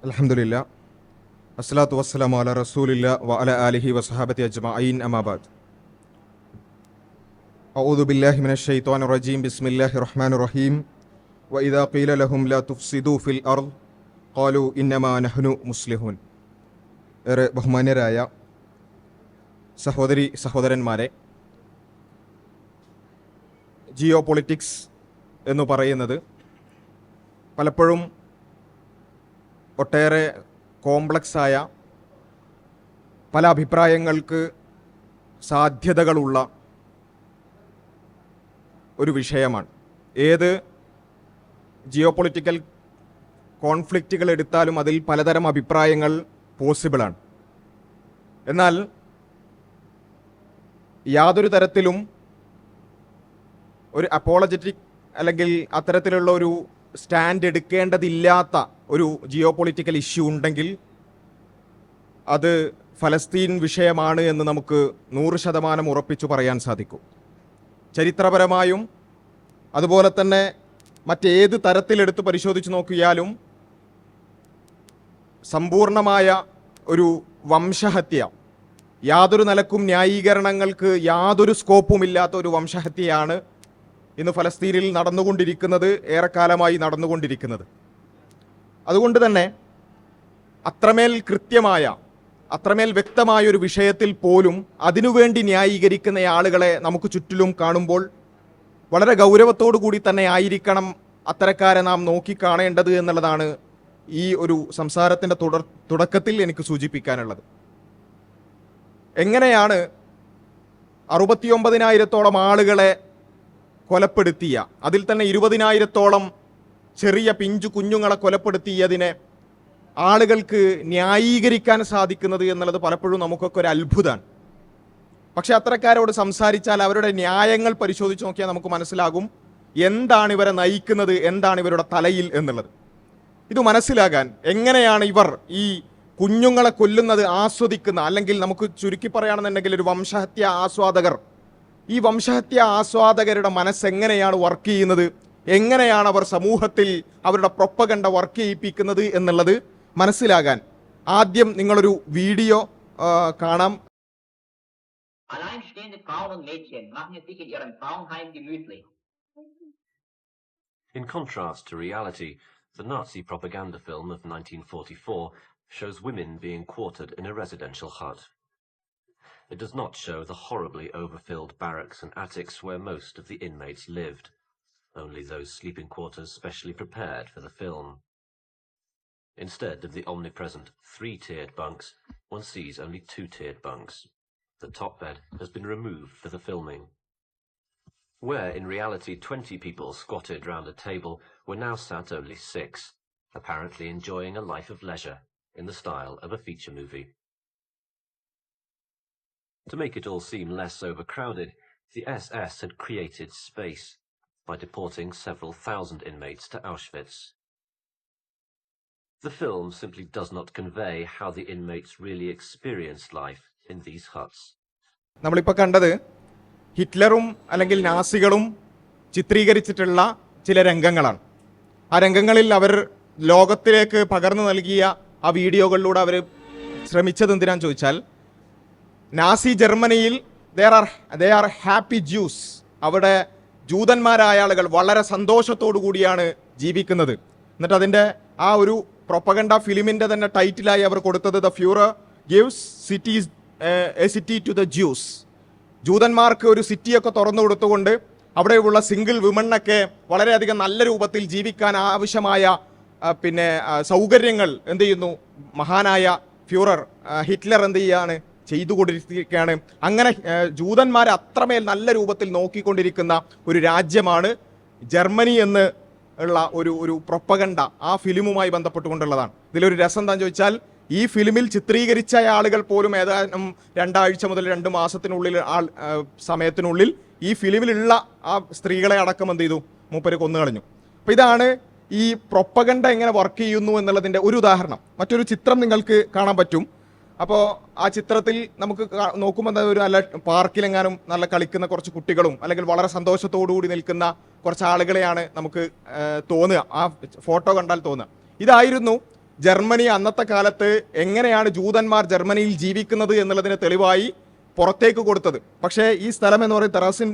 അൽഹംദുലില്ലാ അസ്സലാത്തു വസ്സലാമു അലാ റസൂലില്ലാ വ അലാ ആലിഹി വസഹാബത്തി അജ്മഈൻ അമ്മാ ബഅദ്. അഊദു ബില്ലാഹി മിനശ് ശൈത്വാനിർ റജീം. ബിസ്മില്ലാഹിർ റഹ്മാനിർ റഹീം. വഇദാ ഖീല ലഹും ലാ തുഫ്സിദൂ ഫിൽ അർദ് ഖാലൂ ഇന്നമാ നഹ്നു മുസ്ലിഹൂൻ. ഏറെ ബഹുമാന്യരായ സഹോദരന്മാരെ, ജിയോ പൊളിറ്റിക്സ് എന്ന് പറയുന്നത് പലപ്പോഴും ഒട്ടേറെ കോംപ്ലക്സായ പല അഭിപ്രായങ്ങൾക്ക് സാധ്യതകളുള്ള ഒരു വിഷയമാണ്. ഏത് ജിയോ പൊളിറ്റിക്കൽ കോൺഫ്ലിക്റ്റുകൾ എടുത്താലും അതിൽ പലതരം അഭിപ്രായങ്ങൾ പോസിബിളാണ്. എന്നാൽ യാതൊരു തരത്തിലും ഒരു അപ്പോളജറ്റിക് അല്ലെങ്കിൽ അത്തരത്തിലുള്ള ഒരു സ്റ്റാൻഡ് എടുക്കേണ്ടതില്ലാത്ത ഒരു ജിയോ പൊളിറ്റിക്കൽ ഇഷ്യൂ ഉണ്ടെങ്കിൽ അത് ഫലസ്തീൻ വിഷയമാണ് എന്ന് നമുക്ക് 100% ഉറപ്പിച്ചു പറയാൻ സാധിക്കും. ചരിത്രപരമായും അതുപോലെ തന്നെ മറ്റേത് തരത്തിലെടുത്ത് പരിശോധിച്ച് നോക്കിയാലും സമ്പൂർണമായ ഒരു വംശഹത്യ, യാതൊരു നിലക്കും ന്യായീകരണങ്ങൾക്ക് യാതൊരു സ്കോപ്പുമില്ലാത്ത ഒരു വംശഹത്യയാണ് ഇന്ന് ഫലസ്തീനിൽ നടന്നുകൊണ്ടിരിക്കുന്നത്, ഏറെക്കാലമായി നടന്നുകൊണ്ടിരിക്കുന്നത്. അതുകൊണ്ട് തന്നെ അത്രമേൽ കൃത്യമായ, അത്രമേൽ വ്യക്തമായ ഒരു വിഷയത്തിൽ പോലും അതിനുവേണ്ടി ന്യായീകരിക്കുന്ന ആളുകളെ നമുക്ക് ചുറ്റിലും കാണുമ്പോൾ വളരെ ഗൗരവത്തോടു കൂടി തന്നെ ആയിരിക്കണം അത്തരക്കാരെ നാം നോക്കിക്കാണേണ്ടത് എന്നുള്ളതാണ് ഈ ഒരു സംസാരത്തിൻ്റെ തുടക്കത്തിൽ എനിക്ക് സൂചിപ്പിക്കാനുള്ളത്. എങ്ങനെയാണ് 69,000-ഓളം ആളുകളെ കൊലപ്പെടുത്തിയ, അതിൽ തന്നെ 20,000-ഓളം ചെറിയ പിഞ്ചു കുഞ്ഞുങ്ങളെ കൊലപ്പെടുത്തിയതിനെ ആളുകൾക്ക് ന്യായീകരിക്കാൻ സാധിക്കുന്നത് എന്നുള്ളത് പലപ്പോഴും നമുക്കൊക്കെ ഒരു അത്ഭുതമാണ്. പക്ഷെ അത്തരക്കാരോട് സംസാരിച്ചാൽ അവരുടെ ന്യായങ്ങൾ പരിശോധിച്ച് നോക്കിയാൽ നമുക്ക് മനസ്സിലാകും എന്താണ് ഇവരെ നയിക്കുന്നത്, എന്താണ് ഇവരുടെ തലയിൽ എന്നുള്ളത്. ഇത് മനസ്സിലാകാൻ എങ്ങനെയാണ് ഇവർ ഈ കുഞ്ഞുങ്ങളെ കൊല്ലുന്നത് ആസ്വദിക്കുന്ന, അല്ലെങ്കിൽ നമുക്ക് ചുരുക്കി പറയുകയാണെന്നുണ്ടെങ്കിൽ ഒരു വംശഹത്യ ആസ്വാദകർ, ഈ വംശഹത്യ ആസ്വാദകരുടെ മനസ്സെങ്ങനെയാണ് വർക്ക് ചെയ്യുന്നത്, എങ്ങനെയാണ് അവർ സമൂഹത്തിൽ അവരുടെ പ്രൊപ്പഗണ്ട വർക്ക് ചെയ്യിപ്പിക്കുന്നത് എന്നുള്ളത് മനസ്സിലാകാൻ ആദ്യം നിങ്ങളൊരു വീഡിയോ കാണാം. Alleinstehende Frauen und Mädchen machen es sich in ihrem Frauenheim gemütlich. In contrast to reality, the Nazi propaganda film of 1944 shows women being quartered in a residential hut. It does not show the horribly overfilled barracks and attics where most of the inmates lived, only those sleeping quarters specially prepared for the film. Instead of the omnipresent 3-tiered bunks, one sees only 2-tiered bunks. The top bed has been removed for the filming. Where in reality 20 people squatted round a table were now sat only 6, apparently enjoying a life of leisure in the style of a feature movie. To make it all seem less overcrowded, the SS had created space by deporting several thousand inmates to Auschwitz. The film simply does not convey how the inmates really experienced life in these huts. നമ്മളിപ്പോൾ കണ്ടത് ഹിറ്റ്ലറും അല്ലെങ്കിൽ നാസികളും ചിത്രീകരിച്ചിട്ടുള്ള ചില രംഗങ്ങളാണ്. ആ രംഗങ്ങളിൽ അവർ ലോകത്തിലേക്ക് പകർന്നു നൽകിയ ആ വീഡിയോകളിലൂടെ അവർ ശ്രമിച്ചത് എന്തിനാന്ന് ചോദിച്ചാൽ, നാസി ജർമ്മനിയിൽ ദേ ആർ ഹാപ്പി ജ്യൂസ്, അവിടെ ജൂതന്മാരായ ആളുകൾ വളരെ സന്തോഷത്തോടു കൂടിയാണ് ജീവിക്കുന്നത്. എന്നിട്ട് അതിൻ്റെ ആ ഒരു പ്രൊപ്പഗണ്ട ഫിലിമിൻ്റെ തന്നെ ടൈറ്റിലായി അവർ കൊടുത്തത് the Fuhrer gives cities a city to the Jews. ജൂതന്മാർക്ക് ഒരു സിറ്റിയൊക്കെ തുറന്നു കൊടുത്തുകൊണ്ട് അവിടെയുള്ള സിംഗിൾ വിമണ്ണൊക്കെ വളരെയധികം നല്ല രൂപത്തിൽ ജീവിക്കാൻ ആവശ്യമായ സൗകര്യങ്ങൾ എന്ത് ചെയ്യുന്നു, മഹാനായ ഫ്യൂറർ ഹിറ്റ്ലർ എന്ത് ചെയ്യാണ്, ചെയ്തുകൊണ്ടിരിക്കുകയാണ്. അങ്ങനെ ജൂതന്മാരെ അത്രമേൽ നല്ല രൂപത്തിൽ നോക്കിക്കൊണ്ടിരിക്കുന്ന ഒരു രാജ്യമാണ് ജർമ്മനി എന്ന് ഉള്ള ഒരു പ്രൊപ്പഗണ്ട ആ ഫിലിമുമായി ബന്ധപ്പെട്ടുകൊണ്ടുള്ളതാണ്. ഇതിലൊരു രസം എന്താണെന്ന് ചോദിച്ചാൽ, ഈ ഫിലിമിൽ ചിത്രീകരിച്ച ആളുകൾ പോലും ഏതാനും 2 ആഴ്ച മുതൽ 2 മാസത്തിനുള്ളിൽ സമയത്തിനുള്ളിൽ ഈ ഫിലിമിലുള്ള ആ സ്ത്രീകളെ അടക്കം എന്ത് ചെയ്തു, മൂപ്പര് കൊന്നുകളഞ്ഞു. അപ്പോൾ ഇതാണ് ഈ പ്രൊപ്പഗണ്ട എങ്ങനെ വർക്ക് ചെയ്യുന്നു എന്നുള്ളതിൻ്റെ ഒരു ഉദാഹരണം. മറ്റൊരു ചിത്രം നിങ്ങൾക്ക് കാണാൻ പറ്റും. അപ്പോൾ ആ ചിത്രത്തിൽ നമുക്ക് നോക്കുമ്പോൾ എന്താ, ഒരു നല്ല പാർക്കിലെങ്ങാനും നല്ല കളിക്കുന്ന കുറച്ച് കുട്ടികളും അല്ലെങ്കിൽ വളരെ സന്തോഷത്തോടു കൂടി നിൽക്കുന്ന കുറച്ച് ആളുകളെയാണ് നമുക്ക് തോന്നുക, ആ ഫോട്ടോ കണ്ടാൽ തോന്നുക. ഇതായിരുന്നു ജർമ്മനി അന്നത്തെ കാലത്ത് എങ്ങനെയാണ് ജൂതന്മാർ ജർമ്മനിയിൽ ജീവിക്കുന്നത് എന്നുള്ളതിന് തെളിവായി പുറത്തേക്ക് കൊടുത്തത്. പക്ഷേ ഈ സ്ഥലം എന്ന് പറയുന്നത് തെറാസിൻ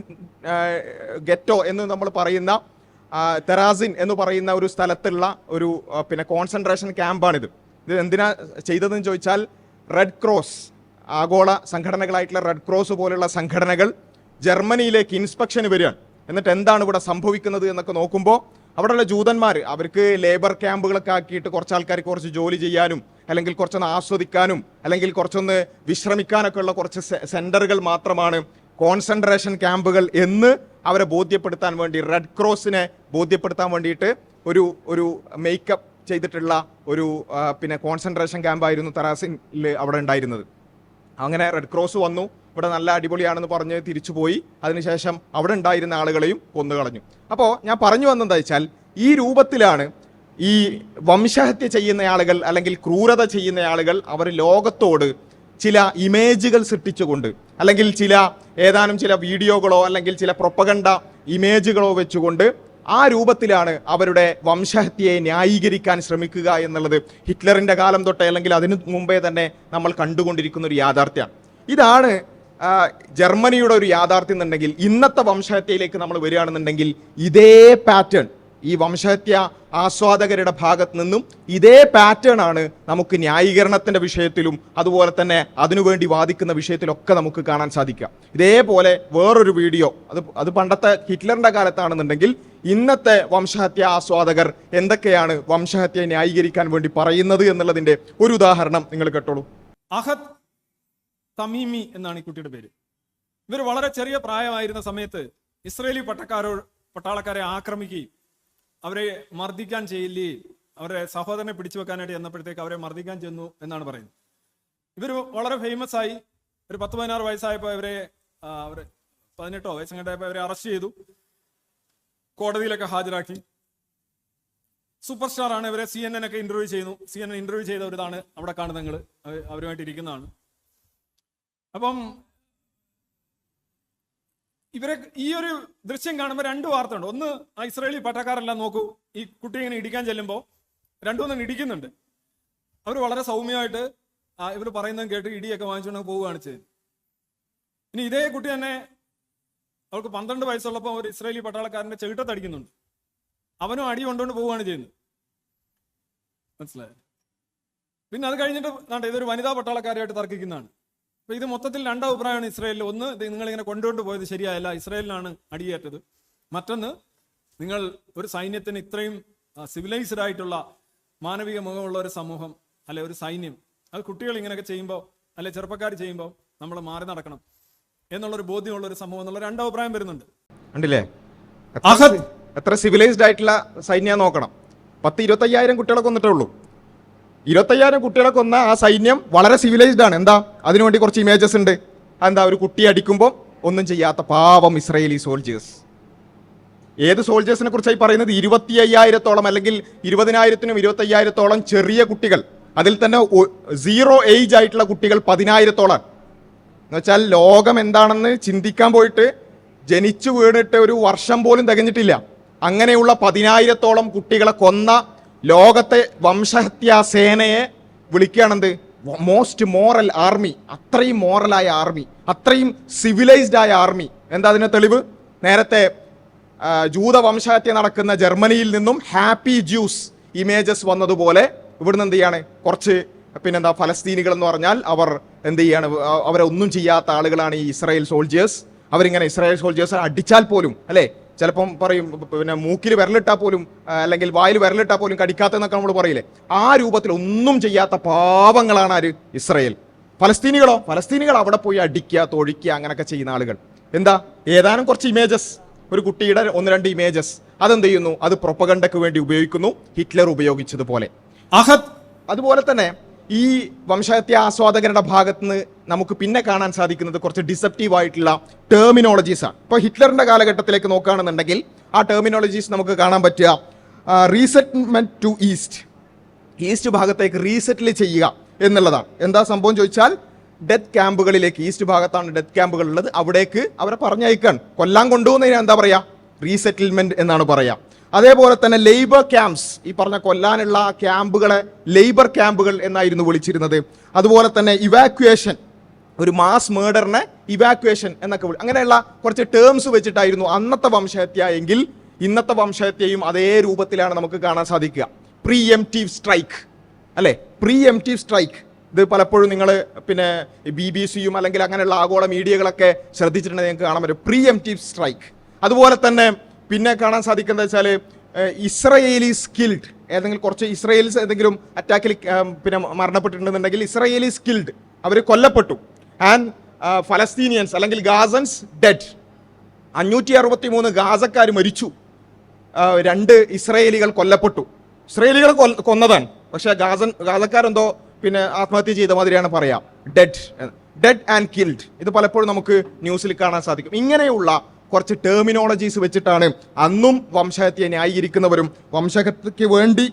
ഗെറ്റോ എന്ന് നമ്മൾ പറയുന്ന തെറാസിൻ എന്ന് പറയുന്ന ഒരു സ്ഥലത്തുള്ള ഒരു പിന്നെ കോൺസെൻട്രേഷൻ ക്യാമ്പാണിത്. ഇത് എന്തിനാ ചെയ്തതെന്ന് ചോദിച്ചാൽ റെഡ് ക്രോസ്, ആഗോള സംഘടനകളായിട്ടുള്ള റെഡ് ക്രോസ് പോലുള്ള സംഘടനകൾ ജർമ്മനിയിലേക്ക് ഇൻസ്പെക്ഷന് വരികയാണ്. എന്നിട്ട് എന്താണ് ഇവിടെ സംഭവിക്കുന്നത് എന്നൊക്കെ നോക്കുമ്പോൾ അവിടെയുള്ള ജൂതന്മാർ അവർക്ക് ലേബർ ക്യാമ്പുകളൊക്കെ ആക്കിയിട്ട് കുറച്ച് ആൾക്കാർക്ക് കുറച്ച് ജോലി ചെയ്യാനും അല്ലെങ്കിൽ കുറച്ചൊന്ന് ആസ്വദിക്കാനും അല്ലെങ്കിൽ കുറച്ചൊന്ന് വിശ്രമിക്കാനൊക്കെ ഉള്ള കുറച്ച് സെന്ററുകൾ മാത്രമാണ് കോൺസെൻട്രേഷൻ ക്യാമ്പുകൾ എന്ന് അവരെ ബോധ്യപ്പെടുത്താൻ വേണ്ടി, റെഡ് ക്രോസിനെ ബോധ്യപ്പെടുത്താൻ വേണ്ടിയിട്ട് ഒരു മേക്കപ്പ് ചെയ്തിട്ടുള്ള ഒരു പിന്നെ കോൺസെൻട്രേഷൻ ക്യാമ്പായിരുന്നു തെറാസിനിൽ അവിടെ ഉണ്ടായിരുന്നത്. അങ്ങനെ റെഡ് ക്രോസ് വന്നു, ഇവിടെ നല്ല അടിപൊളിയാണെന്ന് പറഞ്ഞ് തിരിച്ചുപോയി. അതിനുശേഷം അവിടെ ഉണ്ടായിരുന്ന ആളുകളെയും കൊന്നുകളഞ്ഞു. അപ്പോൾ ഞാൻ പറഞ്ഞു വന്നതെന്താ വെച്ചാൽ ഈ രൂപത്തിലാണ് ഈ വംശഹത്യ ചെയ്യുന്ന ആളുകൾ അല്ലെങ്കിൽ ക്രൂരത ചെയ്യുന്ന ആളുകൾ അവർ ലോകത്തോട് ചില ഇമേജുകൾ സൃഷ്ടിച്ചുകൊണ്ട് അല്ലെങ്കിൽ ഏതാനും ചില വീഡിയോകളോ അല്ലെങ്കിൽ ചില പ്രൊപ്പഗണ്ട ഇമേജുകളോ വെച്ചുകൊണ്ട് ആ രൂപത്തിലാണ് അവരുടെ വംശഹത്യയെ ന്യായീകരിക്കാൻ ശ്രമിക്കുക എന്നുള്ളത് ഹിറ്റ്ലറിൻ്റെ കാലം തൊട്ടേ അല്ലെങ്കിൽ അതിനു മുമ്പേ തന്നെ നമ്മൾ കണ്ടുകൊണ്ടിരിക്കുന്ന ഒരു യാഥാർത്ഥ്യമാണ്. ഇതാണ് ജർമ്മനിയുടെ ഒരു യാഥാർത്ഥ്യം എന്നുണ്ടെങ്കിൽ ഇന്നത്തെ വംശഹത്യയിലേക്ക് നമ്മൾ വരികയാണെന്നുണ്ടെങ്കിൽ ഇതേ പാറ്റേൺ ഈ വംശഹത്യ ആസ്വാദകരുടെ ഭാഗത്ത് നിന്നും ഇതേ പാറ്റേൺ ആണ് നമുക്ക് ന്യായീകരണത്തിന്റെ വിഷയത്തിലും അതുപോലെ തന്നെ അതിനുവേണ്ടി വാദിക്കുന്ന വിഷയത്തിലൊക്കെ നമുക്ക് കാണാൻ സാധിക്കുക. ഇതേപോലെ വേറൊരു വീഡിയോ അത് പണ്ടത്തെ ഹിറ്റ്ലറിന്റെ കാലത്താണെന്നുണ്ടെങ്കിൽ ഇന്നത്തെ വംശഹത്യ ആസ്വാദകർ എന്തൊക്കെയാണ് വംശഹത്യയെ ന്യായീകരിക്കാൻ വേണ്ടി പറയുന്നത് എന്നുള്ളതിന്റെ ഒരു ഉദാഹരണം നിങ്ങൾ കേട്ടോളൂ. അഹദ് തമീമി എന്നാണ് ഈ കുട്ടിയുടെ പേര്. ഇവർ വളരെ ചെറിയ പ്രായമായിരുന്ന സമയത്ത് ഇസ്രയേലി പട്ടാളക്കാരെ ആക്രമിക്കുകയും അവരെ മർദ്ദിക്കാൻ ചെയ്യില്ലേ, അവരെ സഹോദരനെ പിടിച്ചു വെക്കാനായിട്ട് ചെന്നപ്പോഴത്തേക്ക് അവരെ മർദ്ദിക്കാൻ ചെന്നു എന്നാണ് പറയുന്നത്. ഇവർ വളരെ ഫേമസ് ആയി. ഒരു 10-16 വയസ്സായപ്പോൾ അവരെ 18 വയസ്സങ്ങായപ്പോൾ അവരെ അറസ്റ്റ് ചെയ്തു, കോടതിയിലൊക്കെ ഹാജരാക്കി. സൂപ്പർ സ്റ്റാർ ആണ്. ഇവരെ CNN ഒക്കെ ഇന്റർവ്യൂ ചെയ്യുന്നു. CNN ഇന്റർവ്യൂ ചെയ്ത ഒരു ഇതാണ് അവിടെ കാണുന്നത്. നിങ്ങൾ അവരുമായിട്ട് ഇരിക്കുന്നതാണ്. അപ്പം ഇവരെ ഈ ഒരു ദൃശ്യം കാണുമ്പോൾ 2 വാർത്ത ഉണ്ട്. ഒന്ന്, ആ ഇസ്രായേലി പട്ടാക്കാരെല്ലാം നോക്കൂ, ഈ കുട്ടി ഇങ്ങനെ ഇടിക്കാൻ ചെല്ലുമ്പോൾ 2-3 ഇടിക്കുന്നുണ്ട്. അവർ വളരെ സൗമ്യമായിട്ട് ഇവർ പറയുന്നതും കേട്ട് ഇടിയൊക്കെ വാങ്ങിച്ചുകൊണ്ട് പോവുകയാണ് ചെയ്തത്. ഇനി ഇതേ കുട്ടി തന്നെ അവൾക്ക് 12 വയസ്സുള്ളപ്പോൾ ഒരു ഇസ്രായേലി പട്ടാളക്കാരന്റെ ചെകിട്ടത്തടിക്കുന്നുണ്ട്. അവനും അടി കൊണ്ടുകൊണ്ട് പോവുകയാണ് ചെയ്യുന്നത്. മനസ്സിലായത്? പിന്നെ അത് കഴിഞ്ഞിട്ട് ഇതൊരു വനിതാ പട്ടാളക്കാരുമായിട്ട് തർക്കിക്കുന്നതാണ്. അപ്പൊ ഇത് മൊത്തത്തിൽ 2 അഭിപ്രായമാണ് ഇസ്രായേലിൽ. ഒന്ന്, നിങ്ങളിങ്ങനെ കൊണ്ടുകൊണ്ട് പോയത് ശരിയായല്ല, ഇസ്രായേലിനാണ് അടിയേറ്റത്. മറ്റൊന്ന്, നിങ്ങൾ ഒരു സൈന്യത്തിന് ഇത്രയും സിവിലൈസ്ഡ് ആയിട്ടുള്ള മാനവിക മുഖമുള്ള ഒരു സമൂഹം അല്ലെ ഒരു സൈന്യം, അത് കുട്ടികൾ ഇങ്ങനെയൊക്കെ ചെയ്യുമ്പോൾ അല്ലെ ചെറുപ്പക്കാർ ചെയ്യുമ്പോൾ നമ്മൾ മാറി നടക്കണം എന്നുള്ളൊരു ബോധ്യമുള്ള ഒരു സമൂഹം എന്നുള്ള 2 അഭിപ്രായം വരുന്നുണ്ട്. ഉണ്ടല്ലേ? എത്ര സിവിലൈസ്ഡ് ആയിട്ടുള്ള സൈന്യം നോക്കണം. 10-25,000 കുട്ടികളെ കൊന്നിട്ടേ ഉള്ളൂ. 25,000 കുട്ടികളെ കൊന്ന ആ സൈന്യം വളരെ സിവിലൈസ്ഡ് ആണ്. എന്താ? അതിനുവേണ്ടി കുറച്ച് ഇമേജസ് ഉണ്ട്. എന്താ? ഒരു കുട്ടി അടിക്കുമ്പോൾ ഒന്നും ചെയ്യാത്ത പാവം ഇസ്രായേലി സോൾജേഴ്സ്. ഏത് സോൾജേഴ്സിനെ കുറിച്ചായി പറയുന്നത്? 25,000-ഓളം അല്ലെങ്കിൽ 20,000-നും 25,000-ഓളം ചെറിയ കുട്ടികൾ, അതിൽ തന്നെ 0 ഏജ് ആയിട്ടുള്ള കുട്ടികൾ 10,000-ഓളം. എന്നുവെച്ചാൽ ലോകം എന്താണെന്ന് ചിന്തിക്കാൻ പോയിട്ട് ജനിച്ചു വീണിട്ട് ഒരു വർഷം പോലും തികഞ്ഞിട്ടില്ല. അങ്ങനെയുള്ള 10,000-ഓളം കുട്ടികളെ കൊന്ന ലോകത്തെ വംശഹത്യാ സേനയെ വിളിക്കുകയാണെന്ത്? Most moral army. അത്രയും മോറലായ ആർമി, അത്രയും സിവിലൈസ്ഡ് ആയ ആർമി. എന്താ അതിന് തെളിവ്? നേരത്തെ ജൂത വംശഹത്യ നടക്കുന്ന ജർമ്മനിയിൽ നിന്നും ഹാപ്പി ജ്യൂസ് ഇമേജസ് വന്നതുപോലെ ഇവിടുന്ന് എന്ത് ചെയ്യാണ്? കുറച്ച് ഫലസ്തീനികൾ എന്ന് പറഞ്ഞാൽ അവർ എന്ത് ചെയ്യാണ്? അവരെ ഒന്നും ചെയ്യാത്ത ആളുകളാണ് ഈ ഇസ്രായേൽ സോൾജേഴ്സ്. അവരിങ്ങനെ ഇസ്രായേൽ സോൾജേഴ്സ് അടിച്ചാൽ പോലും അല്ലേ, ചിലപ്പം പറയും മൂക്കിൽ വിരലിട്ടാൽ പോലും അല്ലെങ്കിൽ വായിൽ വിരലിട്ടാൽ പോലും കടിക്കാത്തെന്നൊക്കെ നമ്മൾ പറയില്ലേ, ആ രൂപത്തിൽ ഒന്നും ചെയ്യാത്ത പാവങ്ങളാണ് ആര്? ഇസ്രായേൽ. ഫലസ്തീനികൾ അവിടെ പോയി അടിക്കുക, തൊഴിക്കുക, അങ്ങനെയൊക്കെ ചെയ്യുന്ന ആളുകൾ. എന്താ? ഏതാനും കുറച്ച് ഇമേജസ്, ഒരു കുട്ടിയുടെ 1-2 ഇമേജസ്, അതെന്ത് ചെയ്യുന്നു? അത് പ്രൊപ്പഗണ്ടയ്ക്ക് വേണ്ടി ഉപയോഗിക്കുന്നു, ഹിറ്റ്ലർ ഉപയോഗിച്ചതുപോലെ. അതുപോലെ തന്നെ ഈ വംശഹത്യ ആസ്വാദകരുടെ ഭാഗത്ത് നിന്ന് നമുക്ക് പിന്നെ കാണാൻ സാധിക്കുന്നത് കുറച്ച് ഡിസെപ്റ്റീവ് ആയിട്ടുള്ള ടെർമിനോളജീസ് ആണ്. ഇപ്പോൾ ഹിറ്റ്ലറിന്റെ കാലഘട്ടത്തിലേക്ക് നോക്കുകയാണെന്നുണ്ടെങ്കിൽ ആ ടെർമിനോളജീസ് നമുക്ക് കാണാൻ പറ്റുക റീസെറ്റ്മെന്റ് ടു ഈസ്റ്റ് ഭാഗത്തേക്ക് റീസെറ്റിൽ ചെയ്യുക എന്നുള്ളതാണ്. എന്താ സംഭവം ചോദിച്ചാൽ, ഡെത്ത് ക്യാമ്പുകളിലേക്ക്, ഈസ്റ്റ് ഭാഗത്താണ് ഡെത്ത് ക്യാമ്പുകൾ ഉള്ളത്, അവിടേക്ക് അവരെ പറഞ്ഞയക്കാൻ, കൊല്ലാൻ കൊണ്ടുപോകുന്നതിന് എന്താ പറയാ? റീസെറ്റിൽമെന്റ് എന്നാണ് പറയാ. അതേപോലെ തന്നെ ലേബർ ക്യാമ്പ്സ്, ഈ പറഞ്ഞ കൊല്ലാനുള്ള ക്യാമ്പുകളെ ലേബർ ക്യാമ്പുകൾ എന്നായിരുന്നു വിളിച്ചിരുന്നത്. അതുപോലെ തന്നെ ഇവാക്യുവേഷൻ, ഒരു മാസ് മേഡറിനെ ഇവാക്യുവേഷൻ എന്നൊക്കെ അങ്ങനെയുള്ള കുറച്ച് ടേംസ് വെച്ചിട്ടായിരുന്നു അന്നത്തെ വംശഹത്യ എങ്കിൽ ഇന്നത്തെ വംശഹത്യയും അതേ രൂപത്തിലാണ് നമുക്ക് കാണാൻ സാധിക്കുക. പ്രീ എംപ്റ്റീവ് സ്ട്രൈക്ക് അല്ലെ, പ്രീ എംപ്റ്റീവ് സ്ട്രൈക്ക്. ഇത് പലപ്പോഴും നിങ്ങൾ പിന്നെ BBC-യും അല്ലെങ്കിൽ അങ്ങനെയുള്ള ആഗോള മീഡിയകളൊക്കെ ശ്രദ്ധിച്ചിട്ടുണ്ടെങ്കിൽ നിങ്ങൾക്ക് കാണാൻ പറ്റും പ്രീ എംപ്റ്റീവ് സ്ട്രൈക്ക്. അതുപോലെ തന്നെ പിന്നെ കാണാൻ സാധിക്കുന്നത് വെച്ചാൽ ഇസ്രയേലീസ് കിൽഡ്, ഏതെങ്കിലും കുറച്ച് ഇസ്രയേൽസ് ഏതെങ്കിലും അറ്റാക്കിൽ പിന്നെ മരണപ്പെട്ടിട്ടുണ്ടെന്നുണ്ടെങ്കിൽ ഇസ്രയേലീസ് കിൽഡ്, അവർ കൊല്ലപ്പെട്ടു. ആൻഡ് ഫലസ്തീനിയൻസ് അല്ലെങ്കിൽ ഗാസൻസ് ഡെഡ്. 563 ഗാസക്കാർ മരിച്ചു, 2 ഇസ്രയേലികൾ കൊല്ലപ്പെട്ടു. ഇസ്രയേലികൾ കൊന്നതാണ്, പക്ഷെ ഗാസക്കാരെന്തോ പിന്നെ ആത്മഹത്യ ചെയ്ത മാതിരിയാണ് പറയാം. Dead and killed. ഇത് പലപ്പോഴും നമുക്ക് ന്യൂസിൽ കാണാൻ സാധിക്കും. ഇങ്ങനെയുള്ള കുറച്ച് ടെർമിനോളജീസ് വെച്ചിട്ടാണ് അന്നും വംശഹത്യ ന്യായീകരിക്കുന്നവരും വംശഹത്യക്ക് വേണ്ടി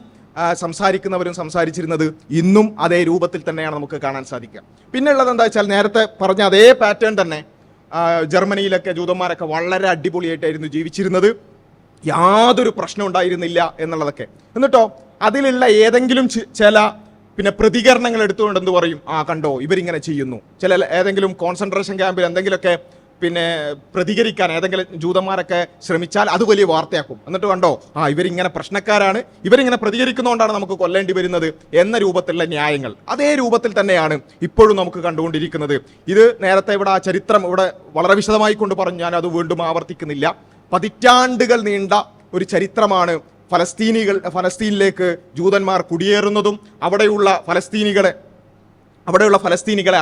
സംസാരിക്കുന്നവരും സംസാരിച്ചിരുന്നത്. ഇന്നും അതേ രൂപത്തിൽ തന്നെയാണ് നമുക്ക് കാണാൻ സാധിക്കുക. പിന്നെ ഉള്ളത് എന്താ വെച്ചാൽ നേരത്തെ പറഞ്ഞ അതേ പാറ്റേൺ തന്നെ ജർമ്മനിയിലൊക്കെ ജൂതന്മാരൊക്കെ വളരെ അടിപൊളിയായിട്ടായിരുന്നു ജീവിച്ചിരുന്നത്, യാതൊരു പ്രശ്നം ഉണ്ടായിരുന്നില്ല എന്നുള്ളതൊക്കെ. എന്നിട്ടോ അതിലുള്ള ഏതെങ്കിലും ചില പിന്നെ പ്രതികരണങ്ങൾ എടുത്തുകൊണ്ട് എന്ത് പറയും, കണ്ടോ ഇവരിങ്ങനെ ചെയ്യുന്നു. ചില ഏതെങ്കിലും കോൺസെൻട്രേഷൻ ക്യാമ്പിൽ എന്തെങ്കിലുമൊക്കെ പിന്നെ പ്രതികരിക്കാൻ ഏതെങ്കിലും ജൂതന്മാരൊക്കെ ശ്രമിച്ചാൽ അത് വലിയ വാർത്തയാക്കും. എന്നിട്ട് കണ്ടോ ഇവരിങ്ങനെ പ്രശ്നക്കാരാണ്, ഇവരിങ്ങനെ പ്രതികരിക്കുന്നതുകൊണ്ടാണ് നമുക്ക് കൊല്ലേണ്ടി വരുന്നത് എന്ന രൂപത്തിലുള്ള ന്യായങ്ങൾ അതേ രൂപത്തിൽ തന്നെയാണ് ഇപ്പോഴും നമുക്ക് കണ്ടുകൊണ്ടിരിക്കുന്നത്. ഇത് നേരത്തെ ഇവിടെ ആ ചരിത്രം ഇവിടെ വളരെ വിശദമായി കൊണ്ട് പറഞ്ഞു, ഞാൻ അത് വീണ്ടും ആവർത്തിക്കുന്നില്ല. പതിറ്റാണ്ടുകൾ നീണ്ട ഒരു ചരിത്രമാണ് ഫലസ്തീനിലേക്ക് ജൂതന്മാർ കുടിയേറുന്നതും അവിടെയുള്ള ഫലസ്തീനികളെ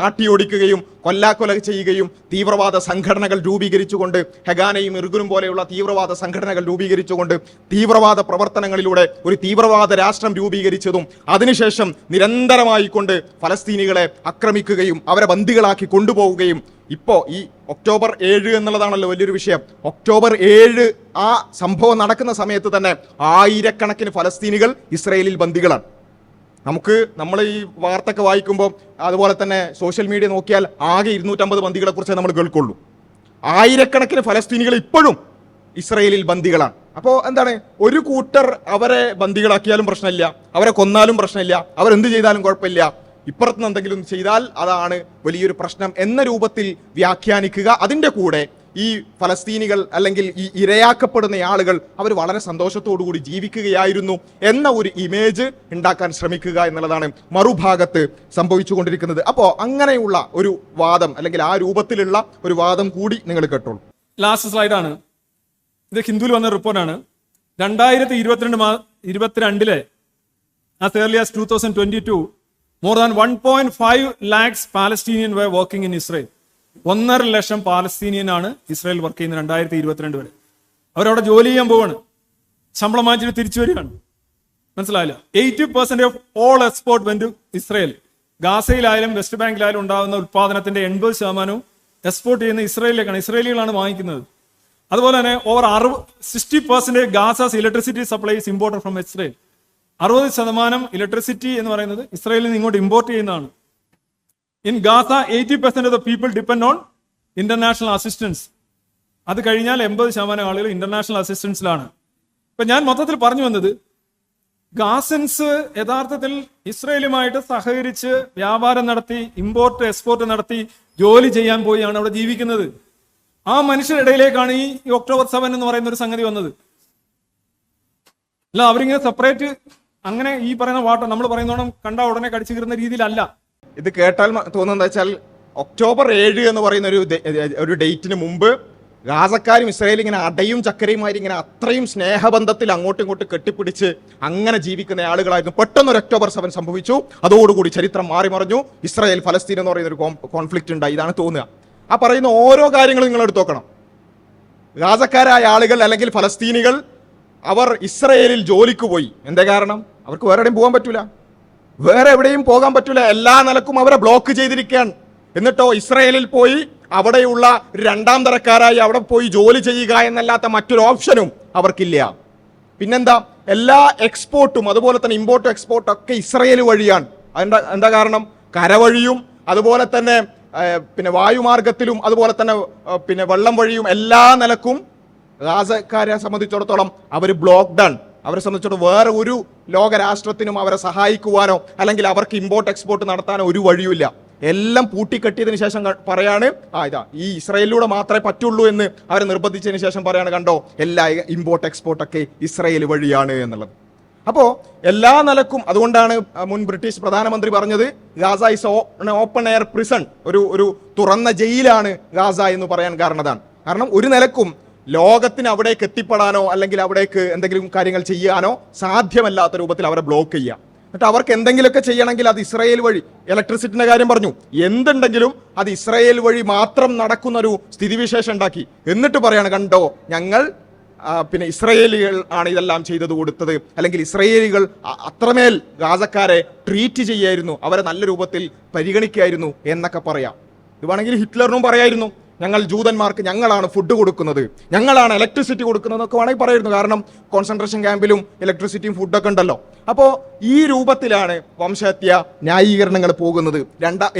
ആട്ടിയോടിക്കുകയും കൊല്ലാക്കൊല ചെയ്യുകയും തീവ്രവാദ സംഘടനകൾ രൂപീകരിച്ചുകൊണ്ട് ഹെഗാനയും ഇർഗുനും പോലെയുള്ള തീവ്രവാദ സംഘടനകൾ രൂപീകരിച്ചുകൊണ്ട് തീവ്രവാദ പ്രവർത്തനങ്ങളിലൂടെ ഒരു തീവ്രവാദ രാഷ്ട്രം രൂപീകരിച്ചതും അതിനുശേഷം നിരന്തരമായി കൊണ്ട് ഫലസ്തീനികളെ ആക്രമിക്കുകയും അവരെ ബന്ദികളാക്കി കൊണ്ടുപോവുകയും ഇപ്പോൾ ഈ ഒക്ടോബർ 7 എന്നുള്ളതാണല്ലോ വലിയൊരു വിഷയം. ഒക്ടോബർ 7 ആ സംഭവം നടക്കുന്ന സമയത്ത് തന്നെ ആയിരക്കണക്കിന് ഫലസ്തീനികൾ ഇസ്രയേലിൽ ബന്ദികളാണ്. നമ്മൾ ഈ വാർത്തയൊക്കെ വായിക്കുമ്പോൾ അതുപോലെ തന്നെ സോഷ്യൽ മീഡിയ നോക്കിയാൽ ആകെ 250 ബന്ദികളെ കുറിച്ച് നമ്മൾ കേൾക്കുള്ളൂ. ആയിരക്കണക്കിന് ഫലസ്തീനികൾ ഇപ്പോഴും ഇസ്രയേലിൽ ബന്ദികളാണ്. അപ്പോൾ എന്താണ്, ഒരു കൂട്ടർ അവരെ ബന്ദികളാക്കിയാലും പ്രശ്നമില്ല, അവരെ കൊന്നാലും പ്രശ്നമില്ല, അവരെന്ത് ചെയ്താലും കുഴപ്പമില്ല, ഇപ്പുറത്തുനിന്ന് എന്തെങ്കിലും ചെയ്താൽ അതാണ് വലിയൊരു പ്രശ്നം എന്ന രൂപത്തിൽ വ്യാഖ്യാനിക്കുക. അതിൻ്റെ കൂടെ ഈ ഫലസ്തീനികൾ അല്ലെങ്കിൽ ഈ ഇരയാക്കപ്പെടുന്ന ആളുകൾ അവർ വളരെ സന്തോഷത്തോടു കൂടി ജീവിക്കുകയായിരുന്നു എന്ന ഒരു ഇമേജ് ഉണ്ടാക്കാൻ ശ്രമിക്കുക എന്നുള്ളതാണ് മറുഭാഗത്ത് സംഭവിച്ചുകൊണ്ടിരിക്കുന്നത്. അപ്പോൾ അങ്ങനെയുള്ള ഒരു വാദം അല്ലെങ്കിൽ ആ രൂപത്തിലുള്ള ഒരു വാദം കൂടി നിങ്ങൾ കേട്ടോളൂ. ലാസ്റ്റ് സ്ലൈഡാണ് ഇത്. ഹിന്ദുവിൽ വന്ന റിപ്പോർട്ടാണ്. 2022 as early as 2022 more than 1.5 lakhs Palestinians were working in Israel. 1.5 lakh പാലസ്തീനിയനാണ് ഇസ്രായേൽ വർക്ക് ചെയ്യുന്നത് 2022 വരെ. അവരവിടെ ജോലി ചെയ്യാൻ പോവാണ്, ശമ്പളം വാങ്ങിച്ചിട്ട് തിരിച്ചു വരികയാണ്. മനസ്സിലായില്ല. 80% of all export went to Israel. ഗാസയിലായാലും വെസ്റ്റ് ബാങ്കിലായാലും ഉണ്ടാകുന്ന ഉത്പാദനത്തിന്റെ 80% എക്സ്പോർട്ട് ചെയ്യുന്ന ഇസ്രായേലിലേക്കാണ്. ഇസ്രായേലികളാണ് വാങ്ങിക്കുന്നത്. അതുപോലെ തന്നെ over 60% Gaza's electricity supply is imported from Israel. 60% electricity എന്ന് പറയുന്നത് ഇസ്രായേലിൽ നിന്ന് ഇങ്ങോട്ട് ഇമ്പോർട്ട് ചെയ്യുന്നതാണ്. In Gaza 80% of the people depend on international assistance. അത് കഴിഞ്ഞാൽ 80% ആളുകൾ ഇന്റർനാഷണൽ അസിസ്റ്റൻസിലാണ്. ഇപ്പൊ ഞാൻ മൊത്തത്തിൽ പറഞ്ഞു വന്നത്, ഗാസൻസ് യഥാർത്ഥത്തിൽ ഇസ്രായേലുമായിട്ട് സഹകരിച്ച് വ്യാപാരം നടത്തി ഇമ്പോർട്ട് എക്സ്പോർട്ട് നടത്തി ജോലി ചെയ്യാൻ പോയാണ് അവിടെ ജീവിക്കുന്നത്. ആ മനുഷ്യരുടെ ഇടയിലേക്കാണ് ഈ ഒക്ടോബർ 7 എന്ന് പറയുന്ന ഒരു സംഗതി വന്നത്. അല്ല അവരിങ്ങനെ സെപ്പറേറ്റ് അങ്ങനെ ഈ പറയുന്ന വാട്ടർ നമ്മൾ പറയുന്നോണം കണ്ട ഉടനെ കടിച്ചു കീറുന്ന രീതിയിലല്ല. ഇത് കേട്ടാൽ തോന്നുന്നത് വെച്ചാൽ ഒക്ടോബർ 7 എന്ന് പറയുന്ന ഒരു ഡേറ്റിന് മുമ്പ് ഗാസക്കാരും ഇസ്രായേലും ഇങ്ങനെ അടയും ചക്കരയുമായി ഇങ്ങനെ അത്രയും സ്നേഹബന്ധത്തിൽ അങ്ങോട്ടും ഇങ്ങോട്ടും കെട്ടിപ്പിടിച്ച് അങ്ങനെ ജീവിക്കുന്ന ആളുകളായിരുന്നു. പെട്ടെന്ന് ഒരു ഒക്ടോബർ 7 സംഭവിച്ചു. അതോടുകൂടി ചരിത്രം മാറിമറിഞ്ഞു. ഇസ്രായേൽ ഫലസ്തീൻ എന്ന് പറയുന്ന ഒരു കോൺഫ്ലിക്റ്റ് ഉണ്ടായി. ഇതാണ് തോന്നുക. ആ പറയുന്ന ഓരോ കാര്യങ്ങളും നിങ്ങൾ എടുത്തു നോക്കണം. ഗാസക്കാരായ ആളുകൾ അല്ലെങ്കിൽ ഫലസ്തീനികൾ അവർ ഇസ്രായേലിൽ ജോലിക്ക് പോയി. എന്താ കാരണം? അവർക്ക് വേറെ എവിടെയും പോകാൻ പറ്റൂല, വേറെ എവിടെയും പോകാൻ പറ്റൂല. എല്ലാ നിലക്കും അവരെ ബ്ലോക്ക് ചെയ്തിരിക്കുകയാണ്. എന്നിട്ടോ ഇസ്രായേലിൽ പോയി അവിടെയുള്ള 2ാം തരക്കാരായി അവിടെ പോയി ജോലി ചെയ്യുക എന്നല്ലാത്ത മറ്റൊരു ഓപ്ഷനും അവർക്കില്ല. പിന്നെന്താ, എല്ലാ എക്സ്പോർട്ടും അതുപോലെ തന്നെ ഇമ്പോർട്ടും എക്സ്പോർട്ടും ഒക്കെ ഇസ്രായേൽ വഴിയാണ്. എന്താ കാരണം? കരവഴിയും അതുപോലെ തന്നെ പിന്നെ വായുമാർഗത്തിലും അതുപോലെ തന്നെ പിന്നെ വെള്ളം വഴിയും എല്ലാ നിലക്കും ഗാസക്കാരെ സംബന്ധിച്ചിടത്തോളം അവർ ബ്ലോക്ക്ഡൺ. അവരെ സംബന്ധിച്ചിടത്തോളം വേറെ ഒരു ലോകരാഷ്ട്രത്തിനും അവരെ സഹായിക്കുവാനോ അല്ലെങ്കിൽ അവർക്ക് ഇമ്പോർട്ട് എക്സ്പോർട്ട് നടത്താനോ ഒരു വഴിയുമില്ല. എല്ലാം പൂട്ടിക്കെട്ടിയതിനു ശേഷം പറയാണ് ഇതാ ഈ ഇസ്രായേലിലൂടെ മാത്രമേ പറ്റുള്ളൂ എന്ന് അവരെ നിർബന്ധിച്ചതിന് ശേഷം പറയാണ് കണ്ടോ എല്ലാ ഇമ്പോർട്ട് എക്സ്പോർട്ടൊക്കെ ഇസ്രായേൽ വഴിയാണ് എന്നുള്ളത്. അപ്പോൾ എല്ലാ നിലക്കും അതുകൊണ്ടാണ് മുൻ ബ്രിട്ടീഷ് പ്രധാനമന്ത്രി പറഞ്ഞത് Gaza is open air prison, ഒരു തുറന്ന ജയിലാണ് ഗാസ എന്ന് പറയാൻ കാരണം ഒരു നിലക്കും ലോകത്തിന് അവിടേക്ക് എത്തിപ്പെടാനോ അല്ലെങ്കിൽ അവിടേക്ക് എന്തെങ്കിലും കാര്യങ്ങൾ ചെയ്യാനോ സാധ്യമല്ലാത്ത രൂപത്തിൽ അവരെ ബ്ലോക്ക് ചെയ്യുക. എന്നിട്ട് അവർക്ക് എന്തെങ്കിലുമൊക്കെ ചെയ്യണമെങ്കിൽ അത് ഇസ്രായേൽ വഴി, ഇലക്ട്രിസിറ്റിന്റെ കാര്യം പറഞ്ഞു, എന്തുണ്ടെങ്കിലും അത് ഇസ്രായേൽ വഴി മാത്രം നടക്കുന്ന ഒരു സ്ഥിതിവിശേഷം ഉണ്ടാക്കി. എന്നിട്ട് പറയാണ് കണ്ടോ ഞങ്ങൾ പിന്നെ ഇസ്രായേലികൾ ആണ് ഇതെല്ലാം ചെയ്തത് കൊടുത്തത്, അല്ലെങ്കിൽ ഇസ്രായേലികൾ അത്രമേൽ ഗാസക്കാരെ ട്രീറ്റ് ചെയ്യായിരുന്നു, അവരെ നല്ല രൂപത്തിൽ പരിഗണിക്കായിരുന്നു എന്നൊക്കെ പറയാം. ഇത് വേണമെങ്കിൽ ഹിറ്റ്ലറിനും പറയായിരുന്നു ഞങ്ങൾ ജൂതന്മാർക്ക് ഞങ്ങളാണ് ഫുഡ് കൊടുക്കുന്നത്, ഞങ്ങളാണ് ഇലക്ട്രിസിറ്റി കൊടുക്കുന്നത് എന്നൊക്കെ വേണമെങ്കിൽ പറയായിരുന്നു. കാരണം കോൺസെൻട്രേഷൻ ക്യാമ്പിലും ഇലക്ട്രിസിറ്റിയും ഫുഡൊക്കെ ഉണ്ടല്ലോ. അപ്പോൾ ഈ രൂപത്തിലാണ് വംശഹത്യ ന്യായീകരണങ്ങൾ പോകുന്നത്.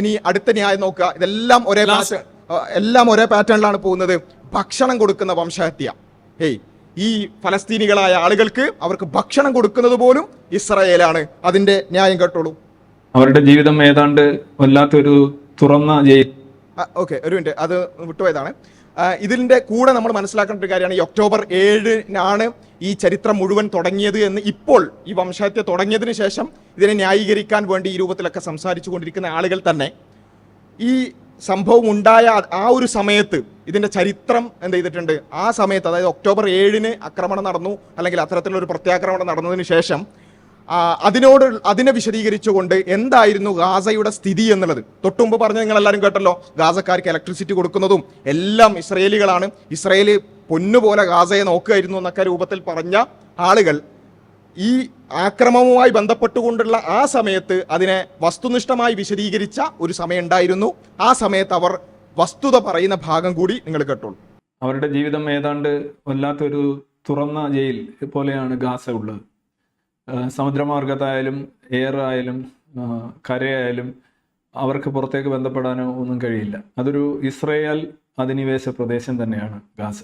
ഇനി അടുത്ത ന്യായം നോക്കുക, ഇതെല്ലാം ഒരേ പാറ്റേണിലാണ് പോകുന്നത്. ഭക്ഷണം കൊടുക്കുന്ന വംശഹത്യ. ഈ ഫലസ്തീനികളായ ആളുകൾക്ക് അവർക്ക് ഭക്ഷണം കൊടുക്കുന്നത് പോലും ഇസ്രായേലാണ്. അതിന്റെ ന്യായം കേട്ടോളൂ. അവരുടെ ജീവിതം ഏതാണ്ട് വല്ലാത്തൊരു തുറന്ന ജയിൽ. ഓക്കെ, ഒരു മിനിറ്റ്, അത് വിട്ടുപോയതാണ്. ഇതിന്റെ കൂടെ നമ്മൾ മനസ്സിലാക്കേണ്ട ഒരു കാര്യമാണ്, ഈ ഒക്ടോബർ 7-നാണ് ഈ ചരിത്രം മുഴുവൻ തുടങ്ങിയത് എന്ന് ഇപ്പോൾ ഈ വംശഹത്യ തുടങ്ങിയതിന് ശേഷം ഇതിനെ ന്യായീകരിക്കാൻ വേണ്ടി ഈ രൂപത്തിലൊക്കെ സംസാരിച്ചു കൊണ്ടിരിക്കുന്ന ആളുകൾ തന്നെ ഈ സംഭവം ഉണ്ടായ ആ ഒരു സമയത്ത് ഇതിന്റെ ചരിത്രം എന്ത് ചെയ്തിട്ടുണ്ട്, ആ സമയത്ത് അതായത് ഒക്ടോബർ 7-ന് ആക്രമണം നടന്നു അല്ലെങ്കിൽ അത്തരത്തിലുള്ള ഒരു പ്രത്യാക്രമണം നടന്നതിന് ശേഷം അതിനെ വിശദീകരിച്ചുകൊണ്ട് എന്തായിരുന്നു ഗാസയുടെ സ്ഥിതി എന്നുള്ളത് തൊട്ടുമുമ്പ് പറഞ്ഞ് നിങ്ങൾ എല്ലാവരും കേട്ടല്ലോ. ഗാസക്കാർക്ക് ഇലക്ട്രിസിറ്റി കൊടുക്കുന്നതും എല്ലാം ഇസ്രായേലികളാണ്, ഇസ്രായേൽ പൊന്നുപോലെ ഗാസയെ നോക്കുകയായിരുന്നു എന്നൊക്കെ രൂപത്തിൽ പറഞ്ഞ ആളുകൾ ഈ ആക്രമണവുമായി ബന്ധപ്പെട്ടുകൊണ്ടുള്ള ആ സമയത്ത് അതിനെ വസ്തുനിഷ്ഠമായി വിശദീകരിച്ച ഒരു സമയം ഉണ്ടായിരുന്നു. ആ സമയത്ത് അവർ വസ്തുത പറയുന്ന ഭാഗം കൂടി നിങ്ങൾ കേട്ടോളൂ. അവരുടെ ജീവിതം ഏതാണ്ട് വല്ലാത്തൊരു തുറന്ന ജയിൽ പോലെയാണ് ഗാസ ഉള്ളത്. സമുദ്രമാർഗത്തായാലും എയർ ആയാലും കരയായാലും അവർക്ക് പുറത്തേക്ക് ബന്ധപ്പെടാനോ ഒന്നും കഴിയില്ല. അതൊരു ഇസ്രായേൽ അധിനിവേശ പ്രദേശം തന്നെയാണ് ഗാസ.